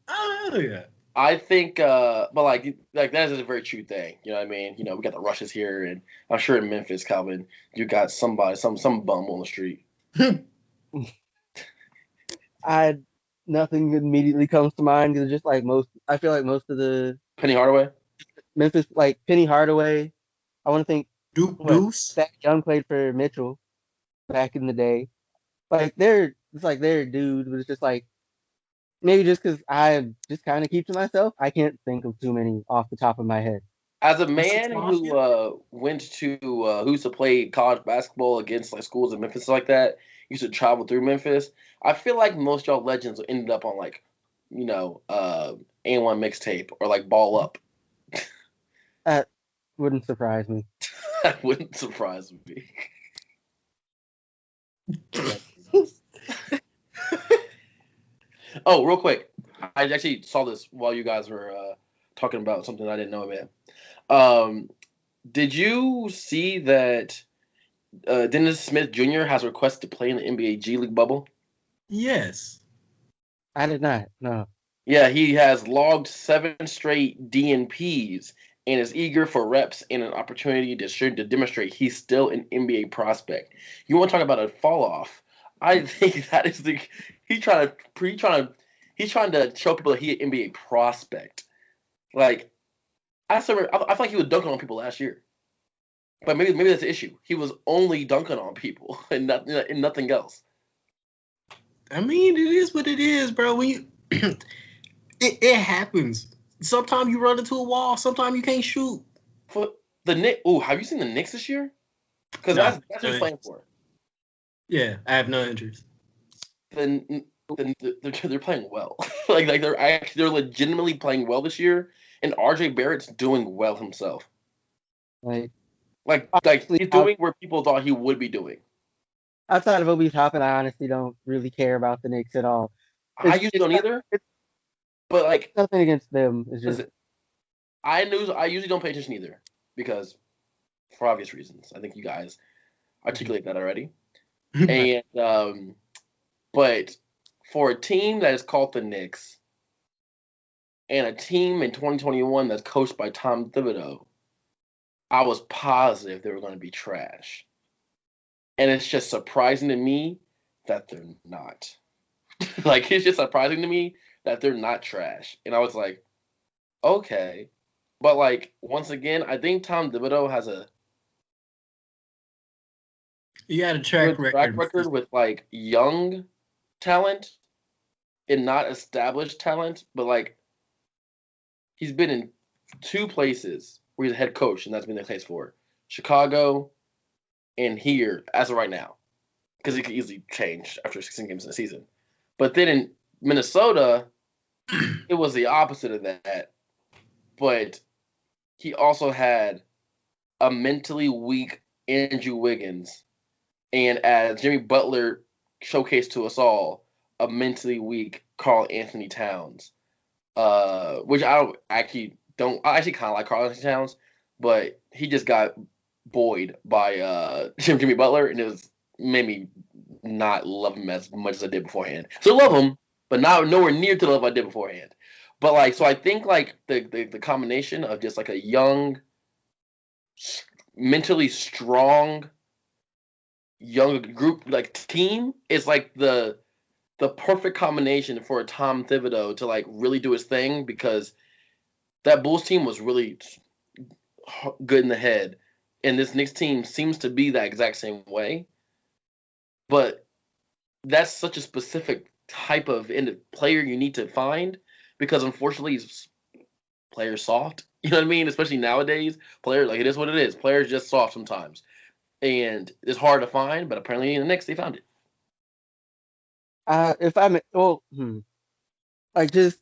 yeah. I think, but like that is a very true thing. You know what I mean? You know, we got the rushes here, and I'm sure in Memphis, Calvin, you got some bum on the street. Nothing immediately comes to mind because just like I feel like most of the Penny Hardaway, Memphis, like Penny Hardaway. I want to think Deuce. Zach Young played for Mitchell back in the day. Like they're dudes, but it's just like maybe just because I just kind of keep to myself, I can't think of too many off the top of my head. as a man who went to who used to play college basketball against like schools in Memphis like that, used to travel through Memphis. I feel like most y'all legends ended up on like, you know, A1 mixtape or like Ball Up. That wouldn't surprise me. That wouldn't surprise me. Oh, real quick, I actually saw this while you guys were talking about something I didn't know, man. Did you see that Dennis Smith Jr. has requested to play in the NBA G League bubble? Yes. I did not. No. Yeah, he has logged 7 straight DNPs and is eager for reps and an opportunity to demonstrate he's still an NBA prospect. You want to talk about a fall off? I think that is he's trying to show people that he's an NBA prospect. Like I feel like he was dunking on people last year, but maybe that's the issue. He was only dunking on people and nothing else. I mean, it is what it is, bro. When you it happens. Sometimes you run into a wall. Sometimes you can't shoot. For the Knicks, have you seen the Knicks this year? Because that's what he's playing for. Yeah, I have no interest. Then they're playing well. like they're legitimately playing well this year, and RJ Barrett's doing well himself. Like he's doing where people thought he would be doing. Outside of Obi Toppin, I honestly don't really care about the Knicks at all. I usually don't either. But like nothing against them. It's just I usually don't pay attention either because for obvious reasons. I think you guys articulate that already. And but for a team that is called the Knicks and a team in 2021 that's coached by Tom Thibodeau, I was positive they were going to be trash. And it's just surprising to me that they're not. Like, it's just surprising to me that they're not trash. And I was like, okay. But, like, once again, I think Tom Thibodeau has a track record with, like, young talent and not established talent. But, like, he's been in 2 places where he's a head coach, and that's been the case for Chicago and here as of right now, because it could easily change after 16 games in a season. But then in Minnesota, it was the opposite of that. But he also had a mentally weak Andrew Wiggins and as Jimmy Butler showcased to us all, a mentally weak Karl Anthony Towns, which I actually kind of like Karl Anthony Towns, but he just got buoyed by Jimmy Butler, and it made me not love him as much as I did beforehand. So I love him, but not nowhere near to the level I did beforehand. But like, so I think like the combination of just like a young, mentally strong, young group like team is like the perfect combination for a Tom Thibodeau to like really do his thing, because that Bulls team was really good in the head, and this Knicks team seems to be that exact same way. But that's such a specific type of player you need to find, because unfortunately players soft. You know what I mean? Especially nowadays, players, like, it is what it is. Players just soft sometimes, and it's hard to find. But apparently in the Knicks they found it. If I'm like, just,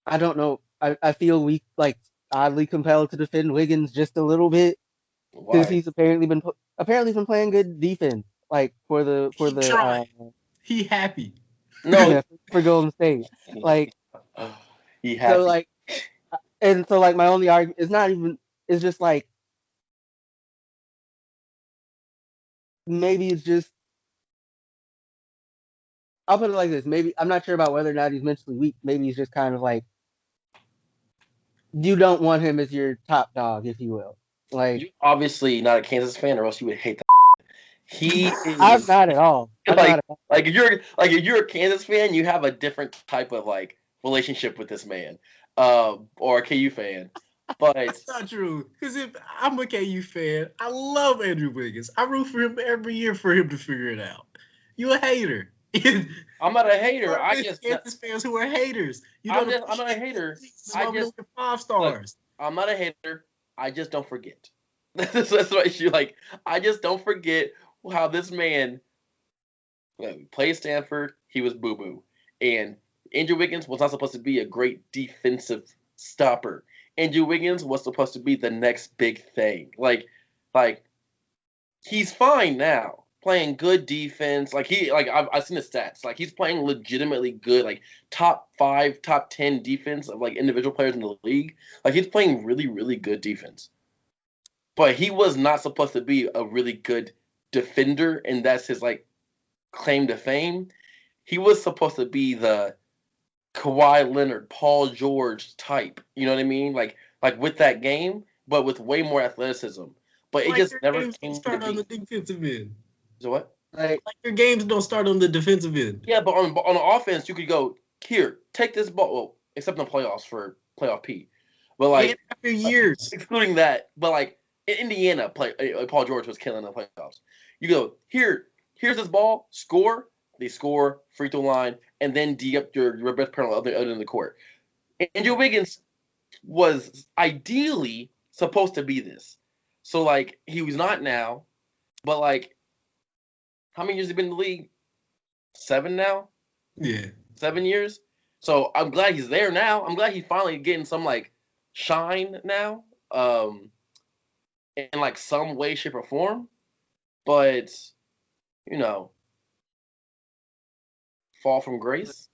I don't know. I feel weak, like oddly compelled to defend Wiggins just a little bit, because Why? he's apparently been playing good defense, like for the He trying. He happy. No, yeah, for Golden State. Like, he so, happy. like, and so, like, my only argument is not even, it's just like, maybe it's just, I'll put it like this. Maybe, I'm not sure about whether or not he's mentally weak. Maybe he's just kind of like, you don't want him as your top dog, if you will. Like, You're obviously not a Kansas fan, or else you would hate that. He I'm is not at all. I'm not like at all. if you're a Kansas fan, you have a different type of like relationship with this man, or a KU fan. But That's not true. Because if I'm a KU fan, I love Andrew Wiggins. I root for him every year for him to figure it out. You a hater. I'm not a hater. I just Kansas fans who are haters. You I'm don't not a hater. I just 5 stars. I'm not a hater. I just don't forget. That's my issue. Like, I just don't forget how this man played Stanford. He was boo boo, and Andrew Wiggins was not supposed to be a great defensive stopper. Andrew Wiggins was supposed to be the next big thing. Like he's fine now, playing good defense. Like I've seen the stats. Like, he's playing legitimately good, like top 5, top 10 defense of like individual players in the league. Like, he's playing really, really good defense. But he was not supposed to be a really good defender, and that's his like claim to fame. He was supposed to be the Kawhi Leonard, Paul George type. You know what I mean? Like with that game, but with way more athleticism. But it just never came to start on be. the defensive end. So what? Like, Your games don't start on the defensive end. Yeah, but on the offense, you could go, here, take this ball. Well, except in the playoffs for playoff P. But like, And after years. excluding that, but like in Indiana, Paul George was killing the playoffs. You go, here's this ball, score. They score, free throw line, and then D up your best player on the other end of the court. Andrew Wiggins was ideally supposed to be this. So like, he was not now, but like, how many years has he been in the league? 7 now? Yeah. 7 years? So I'm glad he's there now. I'm glad he's finally getting some like shine now. In like some way, shape, or form. But, fall from grace.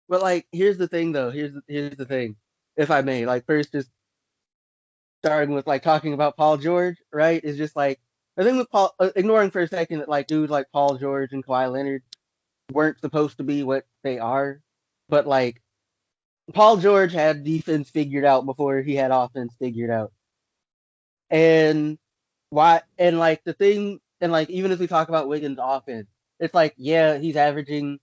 but like, here's the thing, though. Here's the thing, if I may. Like, first, just starting with like talking about Paul George, right? Is just like, the thing with Paul, ignoring for a second that like dudes like Paul George and Kawhi Leonard weren't supposed to be what they are, but like, Paul George had defense figured out before he had offense figured out. And why? And like, the thing, and like, even as we talk about Wiggins' offense, it's like, yeah, he's averaging,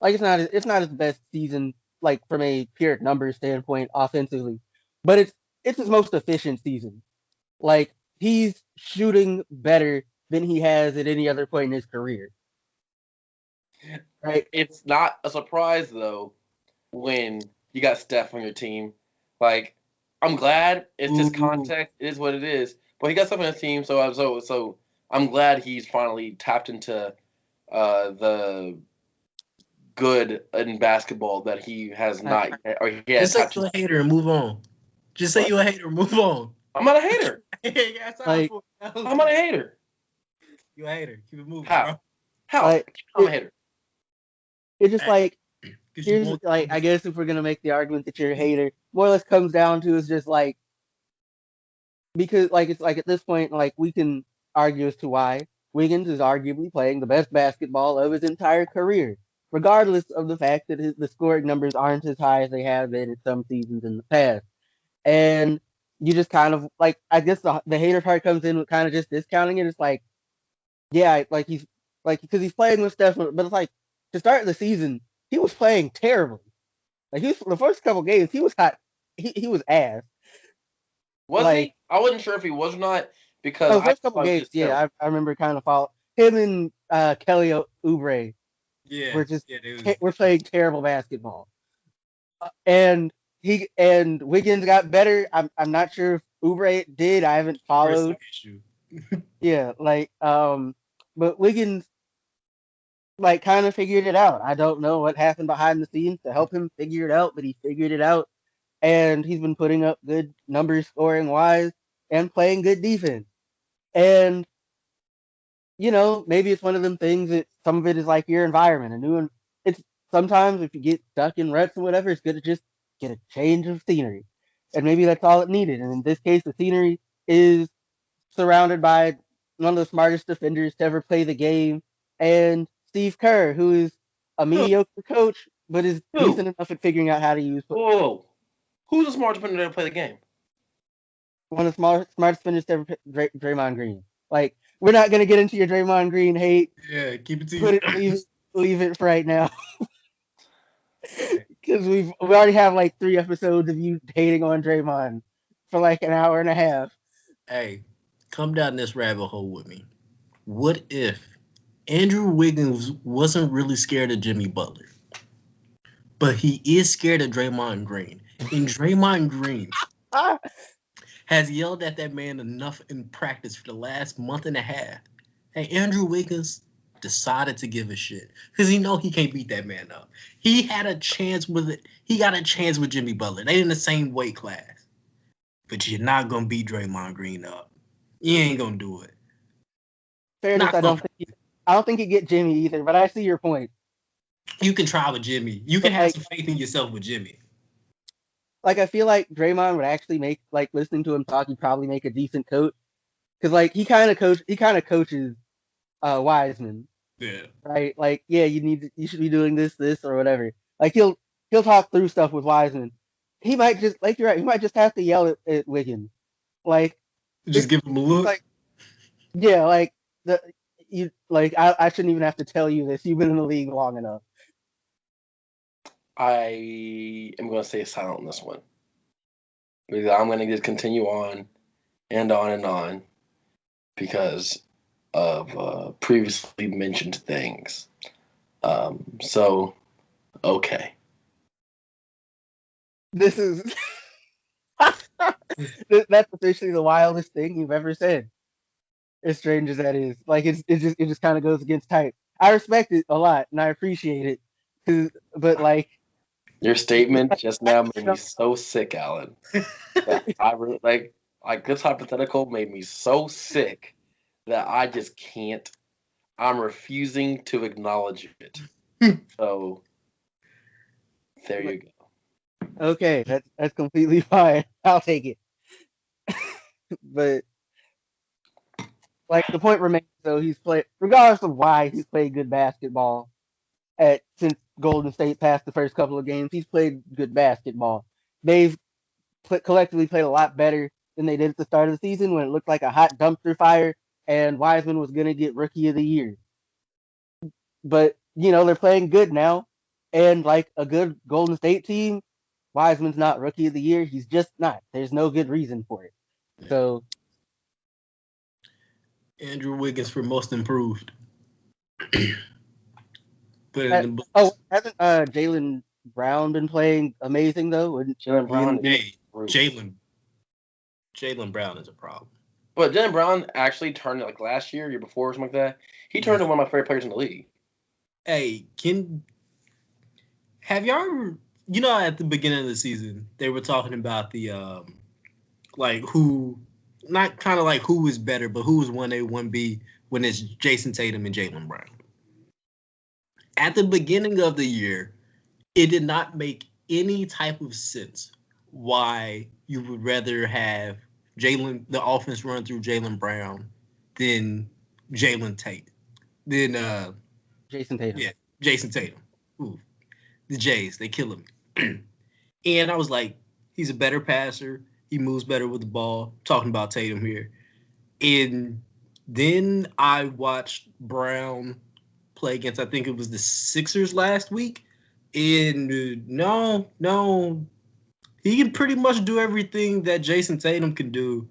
like, it's not his best season, like, from a pure numbers standpoint offensively, but it's his most efficient season. Like, he's shooting better than he has at any other point in his career. Right? It's not a surprise though when you got Steph on your team. Like, I'm glad it's just context. It is what it is. But he got Steph on his team, so I'm glad he's finally tapped into the good in basketball that he has not yet, or he has. Just say you're a hater and move on. Just say you're a hater, move on. I'm not a hater. Like, I'm not a hater. You a hater. Keep it moving, How? bro. How? Like, I'm a hater. It's just like, 'Cause you here's want like, I guess if we're gonna make the argument that you're a hater, more or less comes down to is just like, because like it's like at this point, like we can argue as to why Wiggins is arguably playing the best basketball of his entire career, regardless of the fact that the scoring numbers aren't as high as they have been in some seasons in the past. And you just kind of like, I guess the hater part comes in with kind of just discounting it. It's like, yeah, like he's like, because he's playing with Steph, but it's like to start the season, he was playing terribly. Like he was, the first couple games, he was hot. He was ass. Was Like, he? I wasn't sure if he was or not because oh, the I first couple thought he games, was terrible. I remember kind of follow him and Kelly Oubre yeah, were just dude. we're playing terrible basketball. And Wiggins got better. I'm not sure if Oubre did. I haven't followed. Issue. Yeah, like but Wiggins like kind of figured it out. I don't know what happened behind the scenes to help him figure it out, but he figured it out, and he's been putting up good numbers scoring wise and playing good defense. And maybe it's one of them things that some of it is like your environment, it's sometimes if you get stuck in ruts and whatever, it's good to just get a change of scenery. And maybe that's all it needed. And in this case, the scenery is surrounded by one of the smartest defenders to ever play the game, and Steve Kerr, who is a mediocre coach, but is Who? decent enough at figuring out how to use Whoa. Who's the smart defender to play the game? one of the smartest defenders to ever play Draymond Green. Like, we're not going to get into your Draymond Green hate. Yeah, keep it to you. Leave it for right now. Because we already have like 3 episodes of you hating on Draymond for like an hour and a half. Hey, come down this rabbit hole with me. What if Andrew Wiggins wasn't really scared of Jimmy Butler, but he is scared of Draymond Green? And Draymond Green has yelled at that man enough in practice for the last month and a half. Hey, Andrew Wiggins decided to give a shit because he know he can't beat that man up. He had a chance with it. He got a chance with Jimmy Butler. They in the same weight class, but you're not gonna beat Draymond Green up. You ain't gonna do it. Fairness, I don't think you get Jimmy either, but I see your point. You can try with Jimmy. You can have some faith in yourself with Jimmy. Like, I feel like Draymond would actually make, like, listening to him talk, he'd probably make a decent coach. Because, like, he kind of coaches Wiseman. Yeah. Right? Like, yeah, you should be doing this, or whatever. Like, he'll talk through stuff with Wiseman. He might just, like, you're right, he might just have to yell at Wiggins. Like, just give him a look. Like, yeah, like, I shouldn't even have to tell you this. You've been in the league long enough. I am going to stay silent on this one. Because I'm going to just continue on and on and on because of previously mentioned things. So, okay. This is... That's officially the wildest thing you've ever said. As strange as that is. Like, it just kind of goes against type. I respect it a lot, and I appreciate it. But, like... Your statement just now made me so sick, Alan. I really, like this hypothetical made me so sick that I just can't. I'm refusing to acknowledge it. So there you go. Okay, that's completely fine. I'll take it. But like the point remains, though, he's played regardless of why he's played good basketball. Since Golden State passed the first couple of games, he's played good basketball. They've collectively played a lot better than they did at the start of the season when it looked like a hot dumpster fire and Wiseman was going to get Rookie of the Year. But, they're playing good now. And like a good Golden State team, Wiseman's not Rookie of the Year. He's just not. There's no good reason for it. Yeah. So, Andrew Wiggins for most improved. hasn't Jaylen Brown been playing amazing though? Jaylen Brown, Jaylen Brown is a problem. But Jaylen Brown actually turned like last year before, or something like that. He turned into one of my favorite players in the league. Hey, have y'all at the beginning of the season they were talking about the who not kind of like who is better, but who is 1A, 1B when it's Jason Tatum and Jaylen Brown. At the beginning of the year, it did not make any type of sense why you would rather have the offense run through Jaylen Brown than Jason Tatum. Yeah, Jason Tatum. Ooh, the Jays, they kill him. And I was like, he's a better passer. He moves better with the ball. Talking about Tatum here. And then I watched Brown play against, I think it was the Sixers last week. And no, he can pretty much do everything that Jason Tatum can do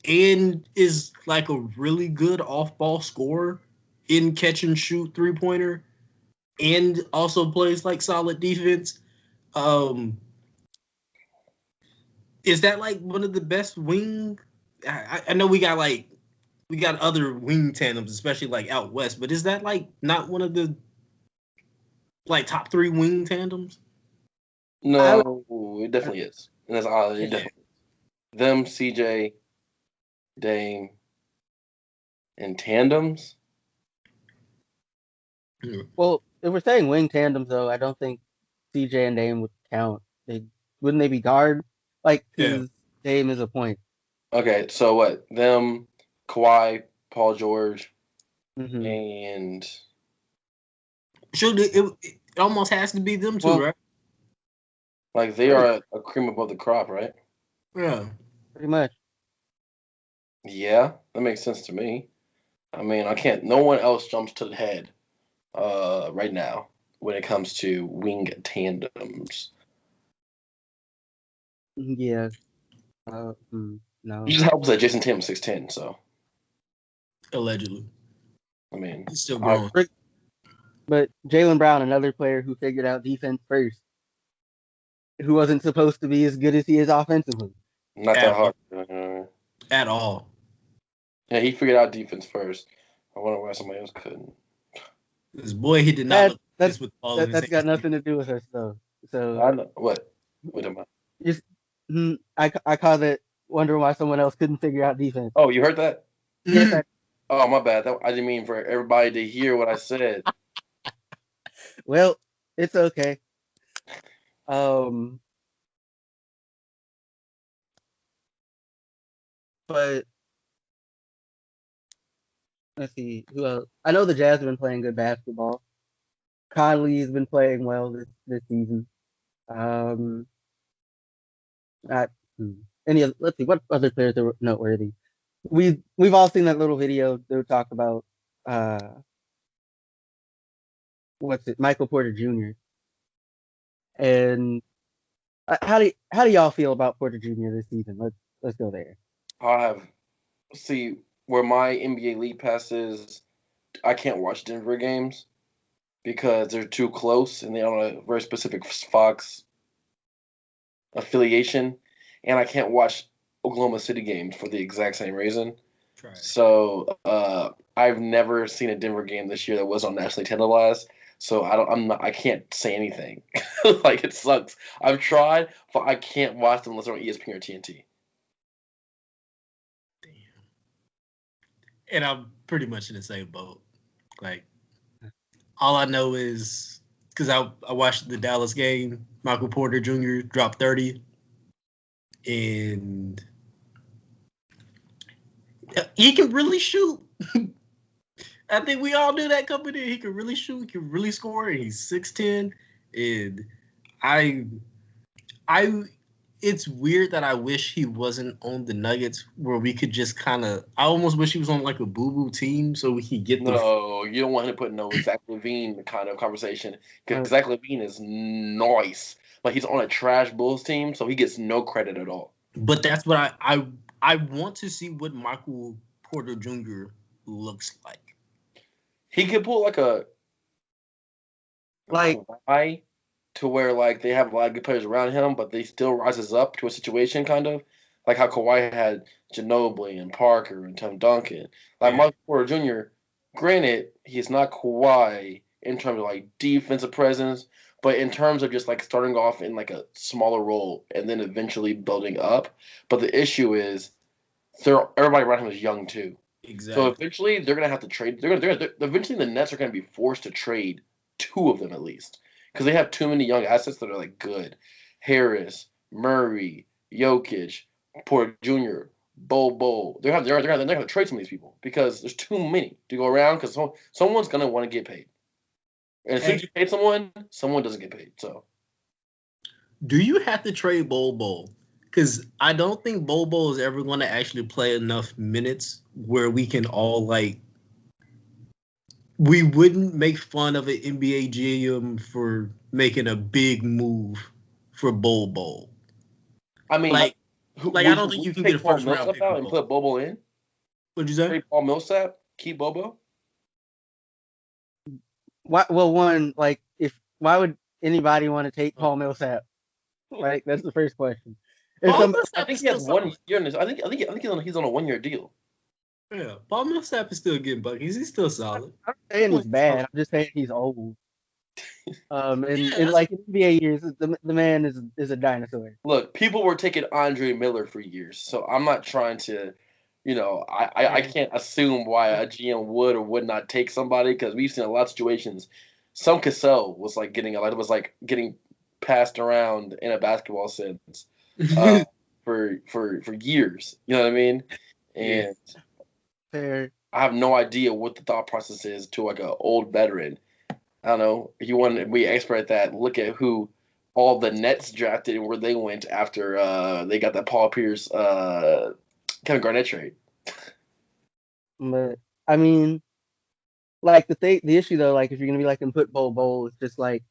and is like a really good off-ball scorer in catch and shoot three-pointer and also plays like solid defense. Is that like one of the best wing? I know we got other wing tandems, especially like out west, but is that like not one of the like top 3 wing tandems? No, it definitely is. And that's odd. It definitely is. Them, CJ, Dame, and tandems. Well, if we're saying wing tandems, though, I don't think CJ and Dame would count. Wouldn't they be guard? Like, because Dame is a point. Okay, so what? Them, Kawhi, Paul George, Mm-hmm. and it almost has to be them two, right? Like they are a cream above the crop, right? Yeah, pretty much. Yeah, that makes sense to me. I mean, no one else jumps to the head right now when it comes to wing tandems. Yeah. No. It just helps that Jason Tatum's 6'10", so. Allegedly. I mean, he's still growing. But Jaylen Brown, another player who figured out defense first, who wasn't supposed to be as good as he is offensively. Not that hard. At all. Yeah, he figured out defense first. I wonder why somebody else couldn't. This boy, he did not. That's got nothing to do with us, though. So I know what. What am I? Just I called it wondering why someone else couldn't figure out defense. Oh, you heard that? Yes. Oh, my bad. I didn't mean for everybody to hear what I said. Well, it's okay. But let's see who else. I know the Jazz have been playing good basketball. Conley's been playing well this season. Let's see what other players are noteworthy. We've all seen that little video they would talk about Michael Porter Jr. And how do y'all feel about Porter Jr. this season? Let's go there. See where my NBA League Pass is. I can't watch Denver games because they're too close and they're on a very specific Fox affiliation, and I can't watch Oklahoma City games for the exact same reason. Right. So I've never seen a Denver game this year that was on nationally televised. So I can't say anything. Like, it sucks. I've tried, but I can't watch them unless they're on ESPN or TNT. Damn. And I'm pretty much in the same boat. Like, all I know is because I watched the Dallas game, Michael Porter Jr. dropped 30, and he can really shoot. I think we all knew that coming in. He can really shoot. He can really score. And he's 6'10". And it's weird that I wish he wasn't on the Nuggets where we could just kind of. I almost wish he was on like a boo-boo team so we could get the. No, you don't want to put no Zach LaVine kind of conversation because Zach LaVine is nice, but he's on a trash Bulls team, so he gets no credit at all. But that's what I want to see what Michael Porter Jr. looks like. He could pull like Kawhi to where like they have a lot of good players around him, but they still rises up to a situation kind of like how Kawhi had Ginobili and Parker and Tim Duncan. Like Michael Porter Jr. Granted, he's not Kawhi in terms of like defensive presence, but in terms of just like starting off in like a smaller role and then eventually building up. But the issue is everybody around him is young too. Exactly. So eventually they're gonna have to trade. Eventually the Nets are gonna be forced to trade 2 of them at least because they have too many young assets that are like good. Harris, Murray, Jokic, Porter Jr., Bobo. They're gonna trade some of these people because there's too many to go around because someone's gonna want to get paid. And as soon as you pay someone doesn't get paid. So, do you have to trade Bobo? Because I don't think Bobo is ever going to actually play enough minutes where we can all we wouldn't make fun of an NBA GM for making a big move for Bobo. I mean, I don't think you can get a first round pick out and put Bobo in. What'd you say? Trade Paul Millsap, keep Bobo. Why? Well, one, like, why would anybody want to take Paul Millsap? Like, that's the first question. I think he has 1 year in this. I think he's on a 1-year deal. Yeah, Paul Millsap is still getting buckets. He's still solid. I'm not saying he's bad. I'm just saying he's old. In like NBA years, the man is a dinosaur. Look, people were taking Andre Miller for years, so I'm not trying to, I can't assume why a GM would or would not take somebody because we've seen a lot of situations. Some Cassell was like getting passed around in a basketball sense for years. You know what I mean? And fair. I have no idea what the thought process is to like an old veteran. I don't know. If you want to be expert at that, look at who all the Nets drafted and where they went after they got that Paul Pierce, Kevin Garnett trade. But I mean, like the issue though, like if you're gonna be like in put bowl, it's just like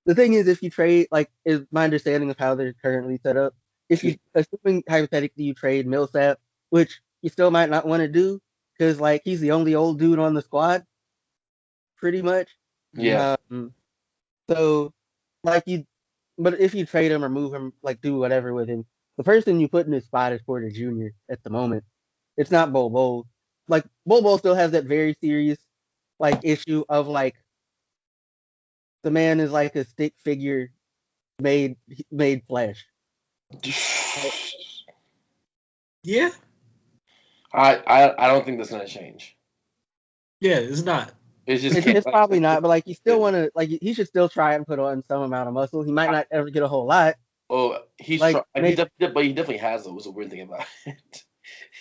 the thing is if you trade, like is my understanding of how they're currently set up. If you assuming hypothetically you trade Millsap, which you still might not want to do because like he's the only old dude on the squad, pretty much. Yeah. So like but if you trade him or move him, like do whatever with him, the person you put in his spot is Porter Jr. at the moment. It's not Bobo. Like Bobo still has that very serious like issue of like the man is like a stick figure made flesh. Yeah. I don't think that's gonna change. Yeah, it's not. It's probably not, but like you still want to like he should still try and put on some amount of muscle. He might not ever get a whole lot. Oh, he definitely has though. Was a weird thing about it.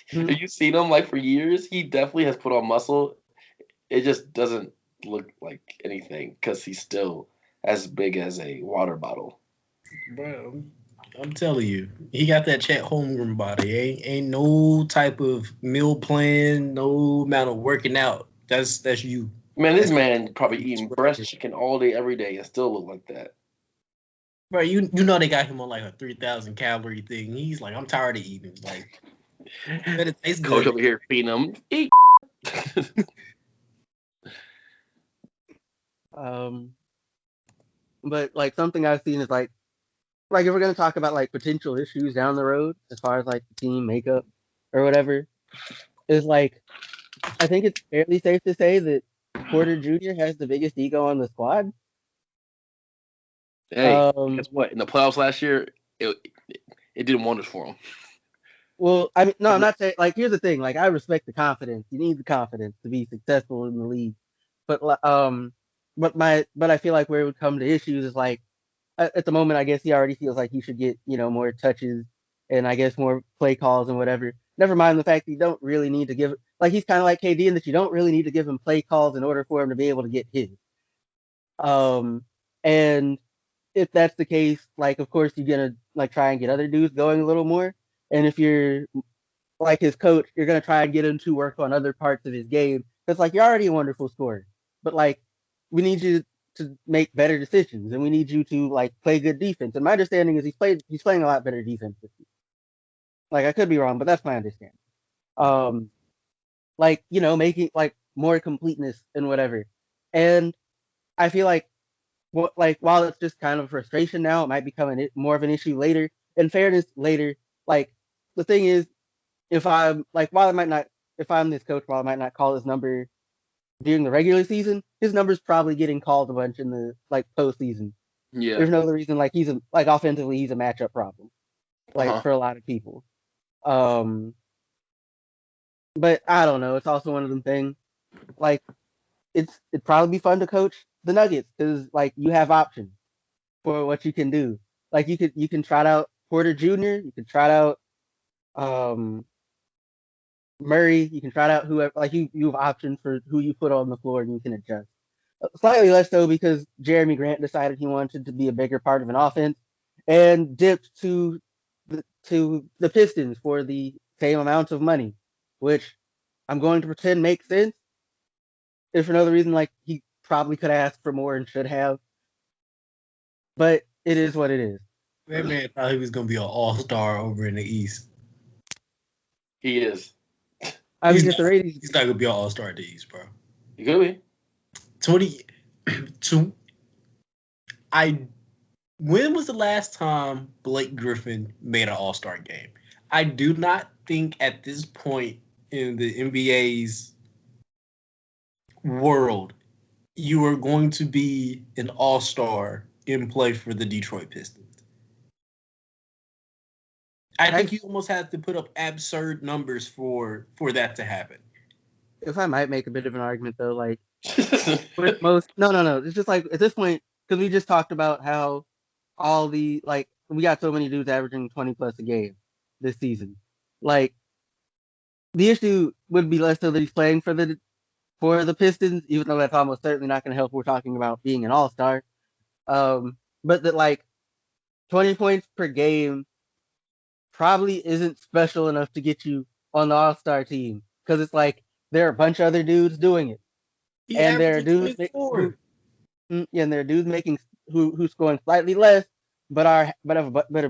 Have you seen him like for years? He definitely has put on muscle. It just doesn't look like anything because he's still as big as a water bottle. Bro, I'm telling you, he got that Chet Holmgren body. Ain't no type of meal plan, no amount of working out. That's you. Man, this man probably eating breast chicken all day, every day, and still look like that. Bro, you know they got him on like a 3,000 calorie thing. He's like, I'm tired of eating. Like, but it tastes Coach good. over here feeding him. Eat. But like something I've seen is like if we're gonna talk about like potential issues down the road as far as like the team makeup or whatever, is like I think it's fairly safe to say that Porter Jr. has the biggest ego on the squad. Hey, guess what? In the playoffs last year, it did wonders for him. Well, I mean, no, I'm not saying like. Here's the thing: like, I respect the confidence. You need the confidence to be successful in the league. But I feel like where it would come to issues is like at the moment, I guess he already feels like he should get more touches and I guess more play calls and whatever. Never mind the fact that you don't really need to give like he's kind of like KD in that you don't really need to give him play calls in order for him to be able to get his. And if that's the case, like of course you're gonna like try and get other dudes going a little more. And if you're like his coach, you're gonna try and get him to work on other parts of his game. Because like you're already a wonderful scorer, but like we need you to make better decisions, and we need you to like play good defense. And my understanding is he's playing a lot better defense this year. Like I could be wrong, but that's my understanding. Like making like more completeness and whatever. And I feel like while it's just kind of frustration now, it might become more of an issue later. In fairness, later, like the thing is, if I'm this coach, while I might not call his number during the regular season, his number's probably getting called a bunch in the like postseason. Yeah. There's no other reason like offensively he's a matchup problem. Like for a lot of people. But I don't know. It's also one of them things. Like it'd probably be fun to coach the Nuggets because like you have options for what you can do. Like you can try out Porter Jr. You can try out um Murray. You can try out whoever. Like you have options for who you put on the floor and you can adjust. Slightly less so because Jeremy Grant decided he wanted to be a bigger part of an offense and dipped to the Pistons for the same amount of money, which I'm going to pretend makes sense. If for another reason, like he probably could ask for more and should have, but it is what it is. That man thought he was gonna be an all-star over in the East. He is. I mean, if the ratings, He's not gonna be an all-star in the East, bro. He could be. 22. When was the last time Blake Griffin made an all-star game? I do not think at this point in the NBA's world you are going to be an all-star in play for the Detroit Pistons. I think you almost have to put up absurd numbers for that to happen. if I might make a bit of an argument though, like with most, no, it's just like at this point because we just talked about how all the like we got so many dudes averaging 20 plus a game this season. Like the issue would be less so that he's playing for the Pistons, even though that's almost certainly not going to help. We're talking about being an all-star, but that like 20 points per game probably isn't special enough to get you on the all-star team because it's like there are a bunch of other dudes doing it, and there are dudes and there are dudes making who's scoring slightly less, but are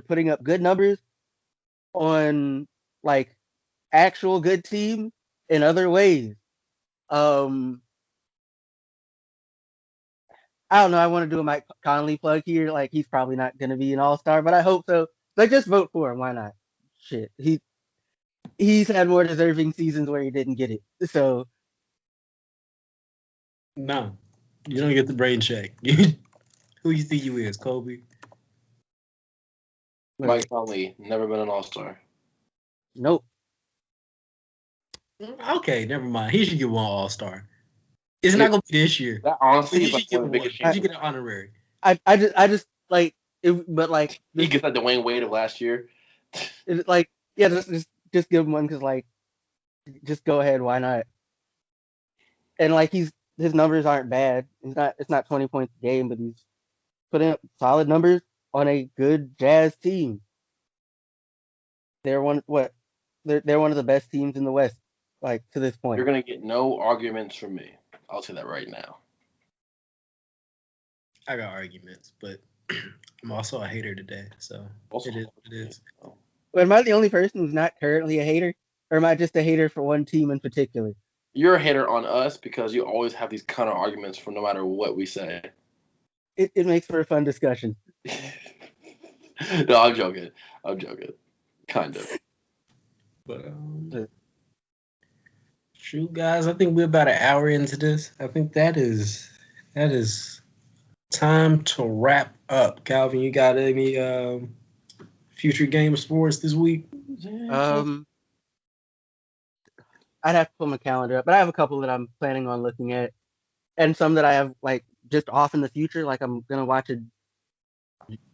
putting up good numbers on like actual good teams in other ways. Um, I don't know. I want to do a Mike Conley plug here. Like he's probably not going to be an all star, but I hope so. Like just vote for him. Why not? Shit, he's had more deserving seasons where he didn't get it. So No, you don't get the brain check. Who you think you is, Kobe? Mike Conley, never been an all-star. Nope. Okay, never mind. He should get one all-star. It's not gonna be this year. That honestly He is like should get one of the one. biggest He should chances. get an honorary. I just like it, but like He gets like Dwayne Wade of last year. it, like yeah, just give him one because like just go ahead. Why not? And like his numbers aren't bad. It's not 20 points a game, but he's putting up solid numbers on a good Jazz team. They're one what they're one of the best teams in the West, like to this point. You're gonna get no arguments from me. I'll say that right now. I got arguments, but I'm also a hater today, so Also, it is what it is. But am I the only person who's not currently a hater, or am I just a hater for one team in particular? You're a hater on us because you always have these counter arguments for no matter what we say. It makes for a fun discussion. No, I'm joking. Kind of. But true, guys. I think we're about an hour into this. I think that is time to wrap up. Calvin, you got any future game of sports this week? I'd have to pull my calendar up, but I have a couple that I'm planning on looking at, and some that I have like just off in the future. Like I'm gonna watch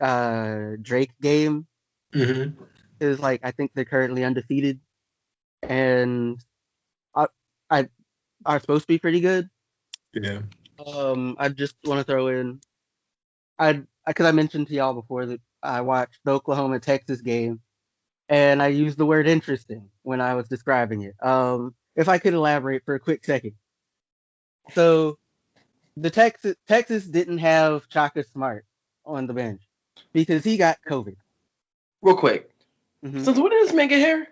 a Drake game. Mm-hmm. Is like I think they're currently undefeated, and I are supposed to be pretty good. Yeah. I just want to throw in, because I mentioned to y'all before that I watched the Oklahoma Texas game, and I used the word interesting when I was describing it. If I could elaborate for a quick second. So the Texas didn't have Chaka Smart on the bench because he got COVID. Real quick. Mm-hmm. Since when did this man get hair?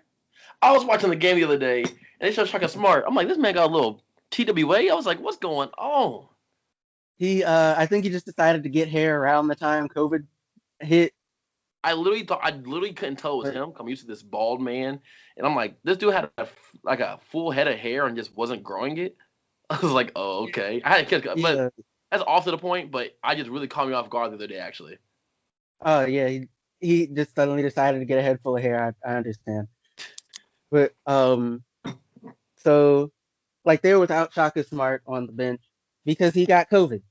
I was watching the game the other day, and they showed Chaka Smart. I'm like, this man got a little TWA. I was like, what's going on? I think he just decided to get hair around the time COVID hit. I literally couldn't tell it was him. I'm used to this bald man, and I'm like, this dude had a full head of hair and just wasn't growing it. I was like, oh, okay. I had a kid, but that's off to the point. But I just really caught me off guard the other day, actually. Oh yeah, he just suddenly decided to get a head full of hair. I understand, but So, like, they were without Shaka Smart on the bench because he got COVID.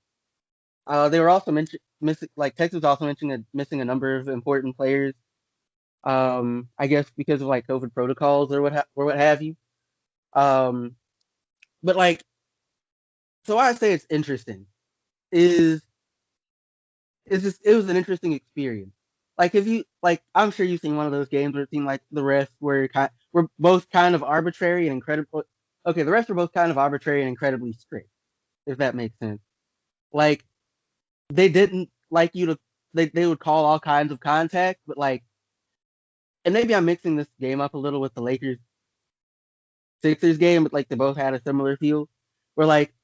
They were also missing, like, Texas was also missing a number of important players. I guess because of like COVID protocols or what have you. Um, but like, so why I say it's interesting is it was an interesting experience. Like if you like, I'm sure you've seen one of those games where it seemed like the refs were both kind of arbitrary and incredible. Okay, the refs were both kind of arbitrary and incredibly strict, if that makes sense. Like they didn't like you to they would call all kinds of contact, but like, and maybe I'm mixing this game up a little with the Lakers Sixers game, but like they both had a similar feel. Where like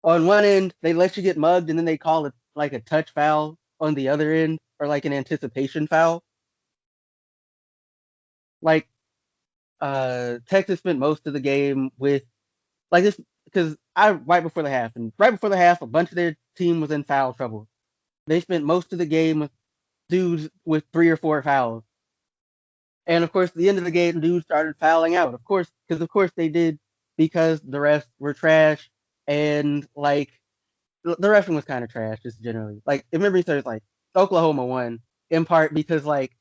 on one end they let you get mugged, and then they call it like a touch foul on the other end, or like an anticipation foul. Like Texas spent most of the game with like this because right before the half, a bunch of their team was in foul trouble. They spent most of the game with dudes with 3 or 4 fouls. And of course, at the end of the game, dudes started fouling out. Of course they did, because the refs were trash, and like the refing was kind of trash just generally. Like, if memory serves, like Oklahoma won in part because like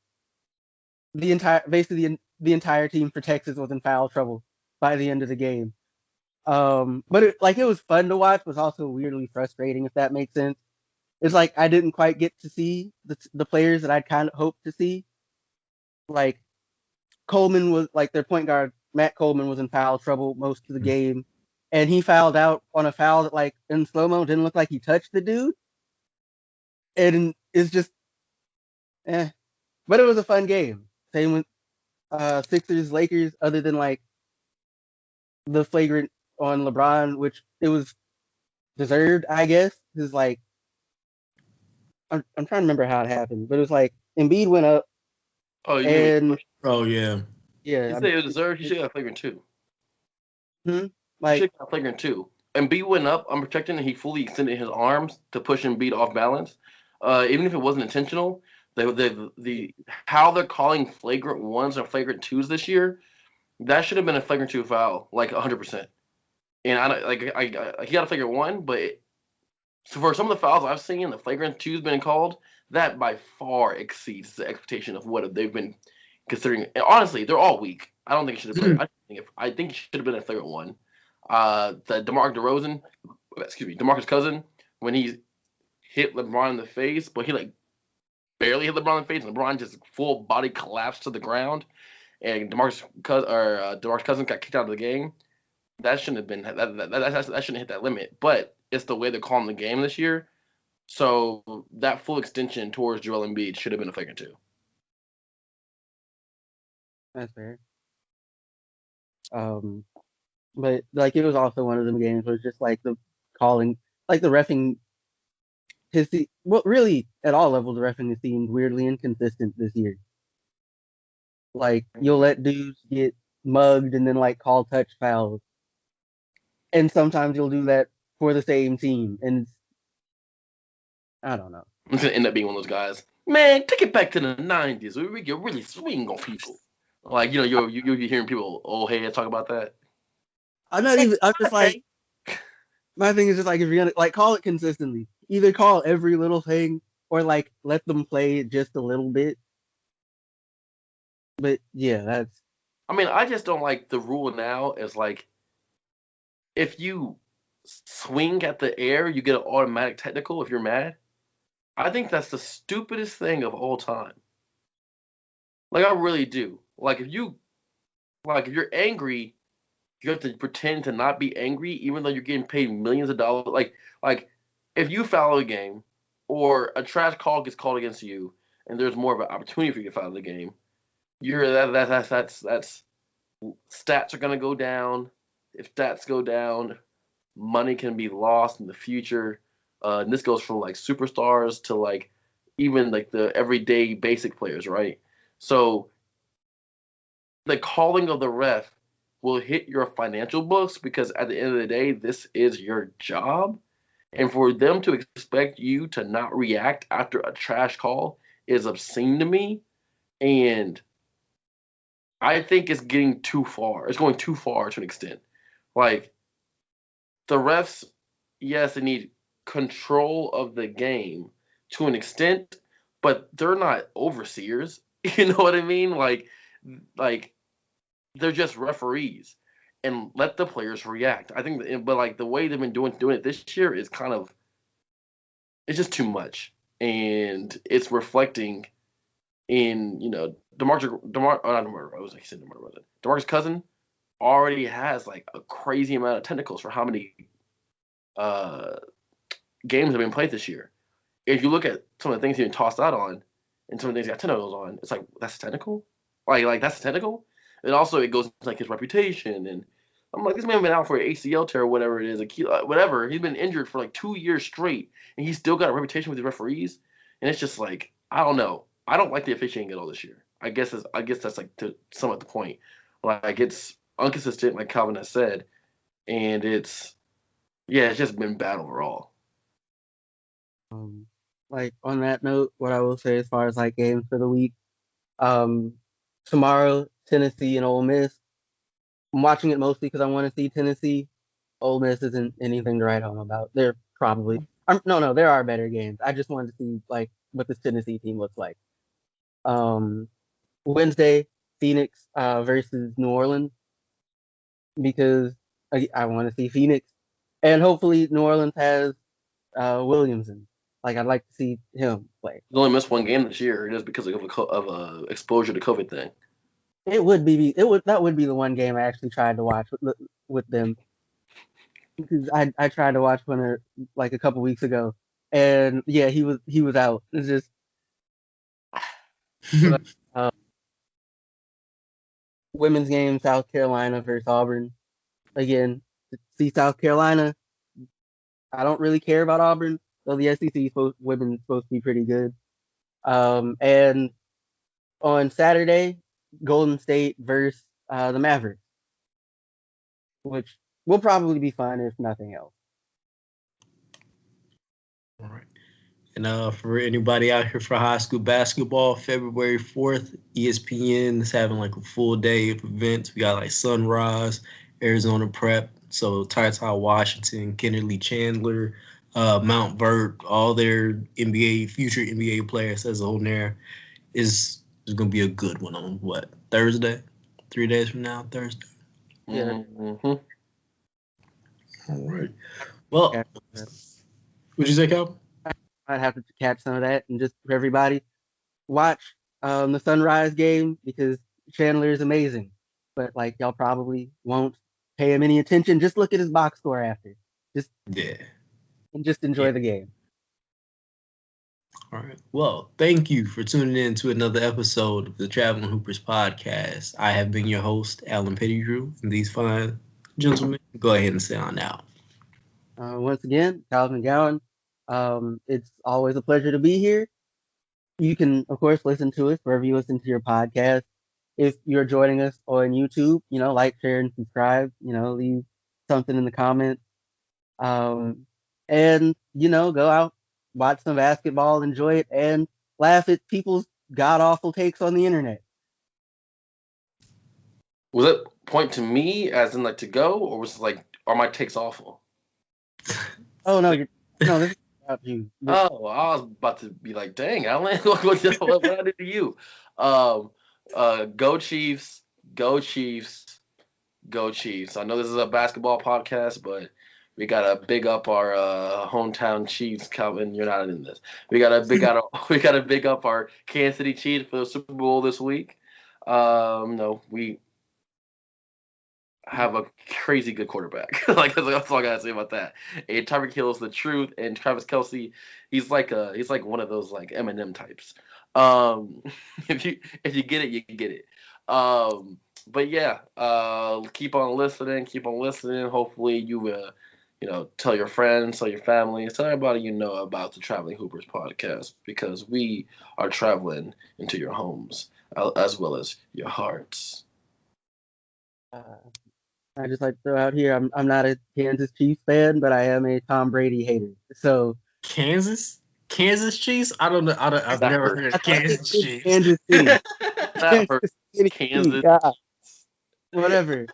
the entire team for Texas was in foul trouble by the end of the game. But it was fun to watch, but also weirdly frustrating, if that makes sense. It's like I didn't quite get to see the players that I'd kind of hoped to see. Like Coleman was like their point guard. Matt Coleman was in foul trouble most of the game, and he fouled out on a foul that, like, in slow mo, didn't look like he touched the dude. And it's just, but it was a fun game. Same with Sixers Lakers, other than like the flagrant on LeBron, which it was deserved, I guess. Because like I'm trying to remember how it happened, but it was like Embiid went up, Oh, and Oh yeah. yeah, you say it was deserved. You should have got flagrant 2. You like should have got flagrant 2. Embiid went up unprotected, and he fully extended his arms to push Embiid off balance. Even if it wasn't intentional, the how they're calling flagrant 1s and flagrant 2s this year, that should have been a flagrant 2 foul, like 100%. And I he got a flagrant 1, but so for some of the fouls I've seen, the flagrant 2's been called, that by far exceeds the expectation of what they've been considering. And honestly, they're all weak. I don't think it should have been. I think it should have been a flagrant 1. The DeMarcus Cousin, when he hit LeBron in the face, but he like barely hit LeBron in the face, and LeBron just full body collapsed to the ground, and DeMarcus Cousins got kicked out of the game. That shouldn't have been that shouldn't hit that limit. But it's the way they're calling the game this year. So that full extension towards Joel Embiid should have been a flagrant 2. that's fair. But like it was also one of them games where it's just like the calling, like the refing, really at all levels, the refing has seemed weirdly inconsistent this year. Like you'll let dudes get mugged and then like call touch fouls, and sometimes you'll do that for the same team, and I don't know. I'm gonna end up being one of those guys. Man, take it back to the '90s where we could really swing on people. Like you'll be hearing people old heads talk about that. I'm just like, my thing is just like, if you're gonna like call it consistently, either call every little thing or like let them play just a little bit. But yeah, that's. I mean, I just don't like the rule now. Is like if you swing at the air, you get an automatic technical if you're mad. I think that's the stupidest thing of all time. Like I really do. Like if you're angry, you have to pretend to not be angry, even though you're getting paid millions of dollars. Like if you foul a game, or a trash call gets called against you, and there's more of an opportunity for you to foul the game, that's stats are gonna go down. If stats go down, money can be lost in the future. And this goes from like superstars to like even like the everyday basic players, right? So the calling of the ref will hit your financial books, because at the end of the day, this is your job. And for them to expect you to not react after a trash call is obscene to me. And I think it's getting too far. It's going too far to an extent. Like, the refs, yes, they need control of the game to an extent, but they're not overseers. You know what I mean? Like they're just referees, and let the players react. I think, but like the way they've been doing it this year is kind of, it's just too much, and it's reflecting in DeMarcus Cousin already has like a crazy amount of technicals for how many uh, games have been played this year. If you look at some of the things he's been tossed out on, and some of the things he got technicals on, it's like, that's technical. Like that's technical. And also it goes into like his reputation, and I'm like, this man been out for an ACL tear or whatever it is, whatever. He's been injured for like 2 years straight, and he's still got a reputation with the referees. And it's just like, I don't know. I don't like the officiating at all this year. I guess that's like, to sum up the point. Like, it's inconsistent, like Calvin has said, and it's just been bad overall. Like, on that note, what I will say as far as like games for the week, tomorrow, Tennessee and Ole Miss. I'm watching it mostly because I want to see Tennessee. Ole Miss isn't anything to write home about. They're probably no, there are better games. I just wanted to see like what this Tennessee team looks like. Wednesday, Phoenix versus New Orleans, because I want to see Phoenix, and hopefully New Orleans has Williamson. Like, I'd like to see him play. He's only missed one game this year just because of exposure to COVID thing. That would be the one game I actually tried to watch with them, because I tried to watch one like a couple weeks ago, and yeah, he was out. It's just women's game, South Carolina versus Auburn. Again, see South Carolina. I don't really care about Auburn, though the SEC women's supposed to be pretty good. And on Saturday, Golden State versus the Mavericks, which will probably be fun if nothing else. All right. And for anybody out here for high school basketball, February 4th, ESPN is having like a full day of events. We got like Sunrise, Arizona Prep, so Ty Washington, Kennerly Chandler, Mount Vert, all their future NBA players as on there. Is going to be a good one on what, Thursday? 3 days from now, Thursday. Yeah. Mm-hmm. All right. Well, what'd you say, Cal? I'd have to catch some of that, and just for everybody, watch the Sunrise game, because Chandler is amazing. But like, y'all probably won't pay him any attention. Just look at his box score after. And just enjoy the game. All right. Well, thank you for tuning in to another episode of the Traveling Hoopers podcast. I have been your host, Alan Pettigrew, and these fine gentlemen, go ahead and sit on out. Once again, Calvin Gowan. It's always a pleasure to be here. You can, of course, listen to us wherever you listen to your podcast. If you're joining us on YouTube, like, share, and subscribe. Leave something in the comments. And, go out, watch some basketball, enjoy it, and laugh at people's god-awful takes on the internet. Was it point to me as in like to go, or was it like, are my takes awful? Oh, no, this is about you. Oh, I was about to be like, dang, Alan, what did I do to you? Go Chiefs, go Chiefs, go Chiefs. I know this is a basketball podcast, but we gotta big up our hometown Chiefs. Calvin, you're not in this. We gotta big up our Kansas City Chiefs for the Super Bowl this week. No, we have a crazy good quarterback. Like, that's all I gotta say about that. And Tyreek Hill is the truth, and Travis Kelce, he's like one of those like Eminem types. If you get it, you get it. But yeah, keep on listening. Hopefully you tell your friends, tell your family, tell everybody about the Traveling Hoopers podcast, because we are traveling into your homes as well as your hearts. I just like to throw out here, I'm not a Kansas Chiefs fan, but I am a Tom Brady hater. So Kansas Chiefs? I don't know. I've never heard of Kansas Chiefs. Kansas City. Kansas. Yeah. Whatever.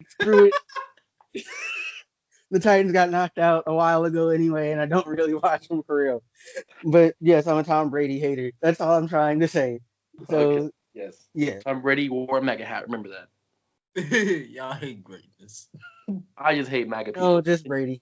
Screw it. The Titans got knocked out a while ago anyway, and I don't really watch them for real. But yes, I'm a Tom Brady hater. That's all I'm trying to say. Okay. So Yes. yeah, Tom Brady wore a MAGA hat. Remember that. Y'all hate greatness. I just hate MAGA people. no, just Brady.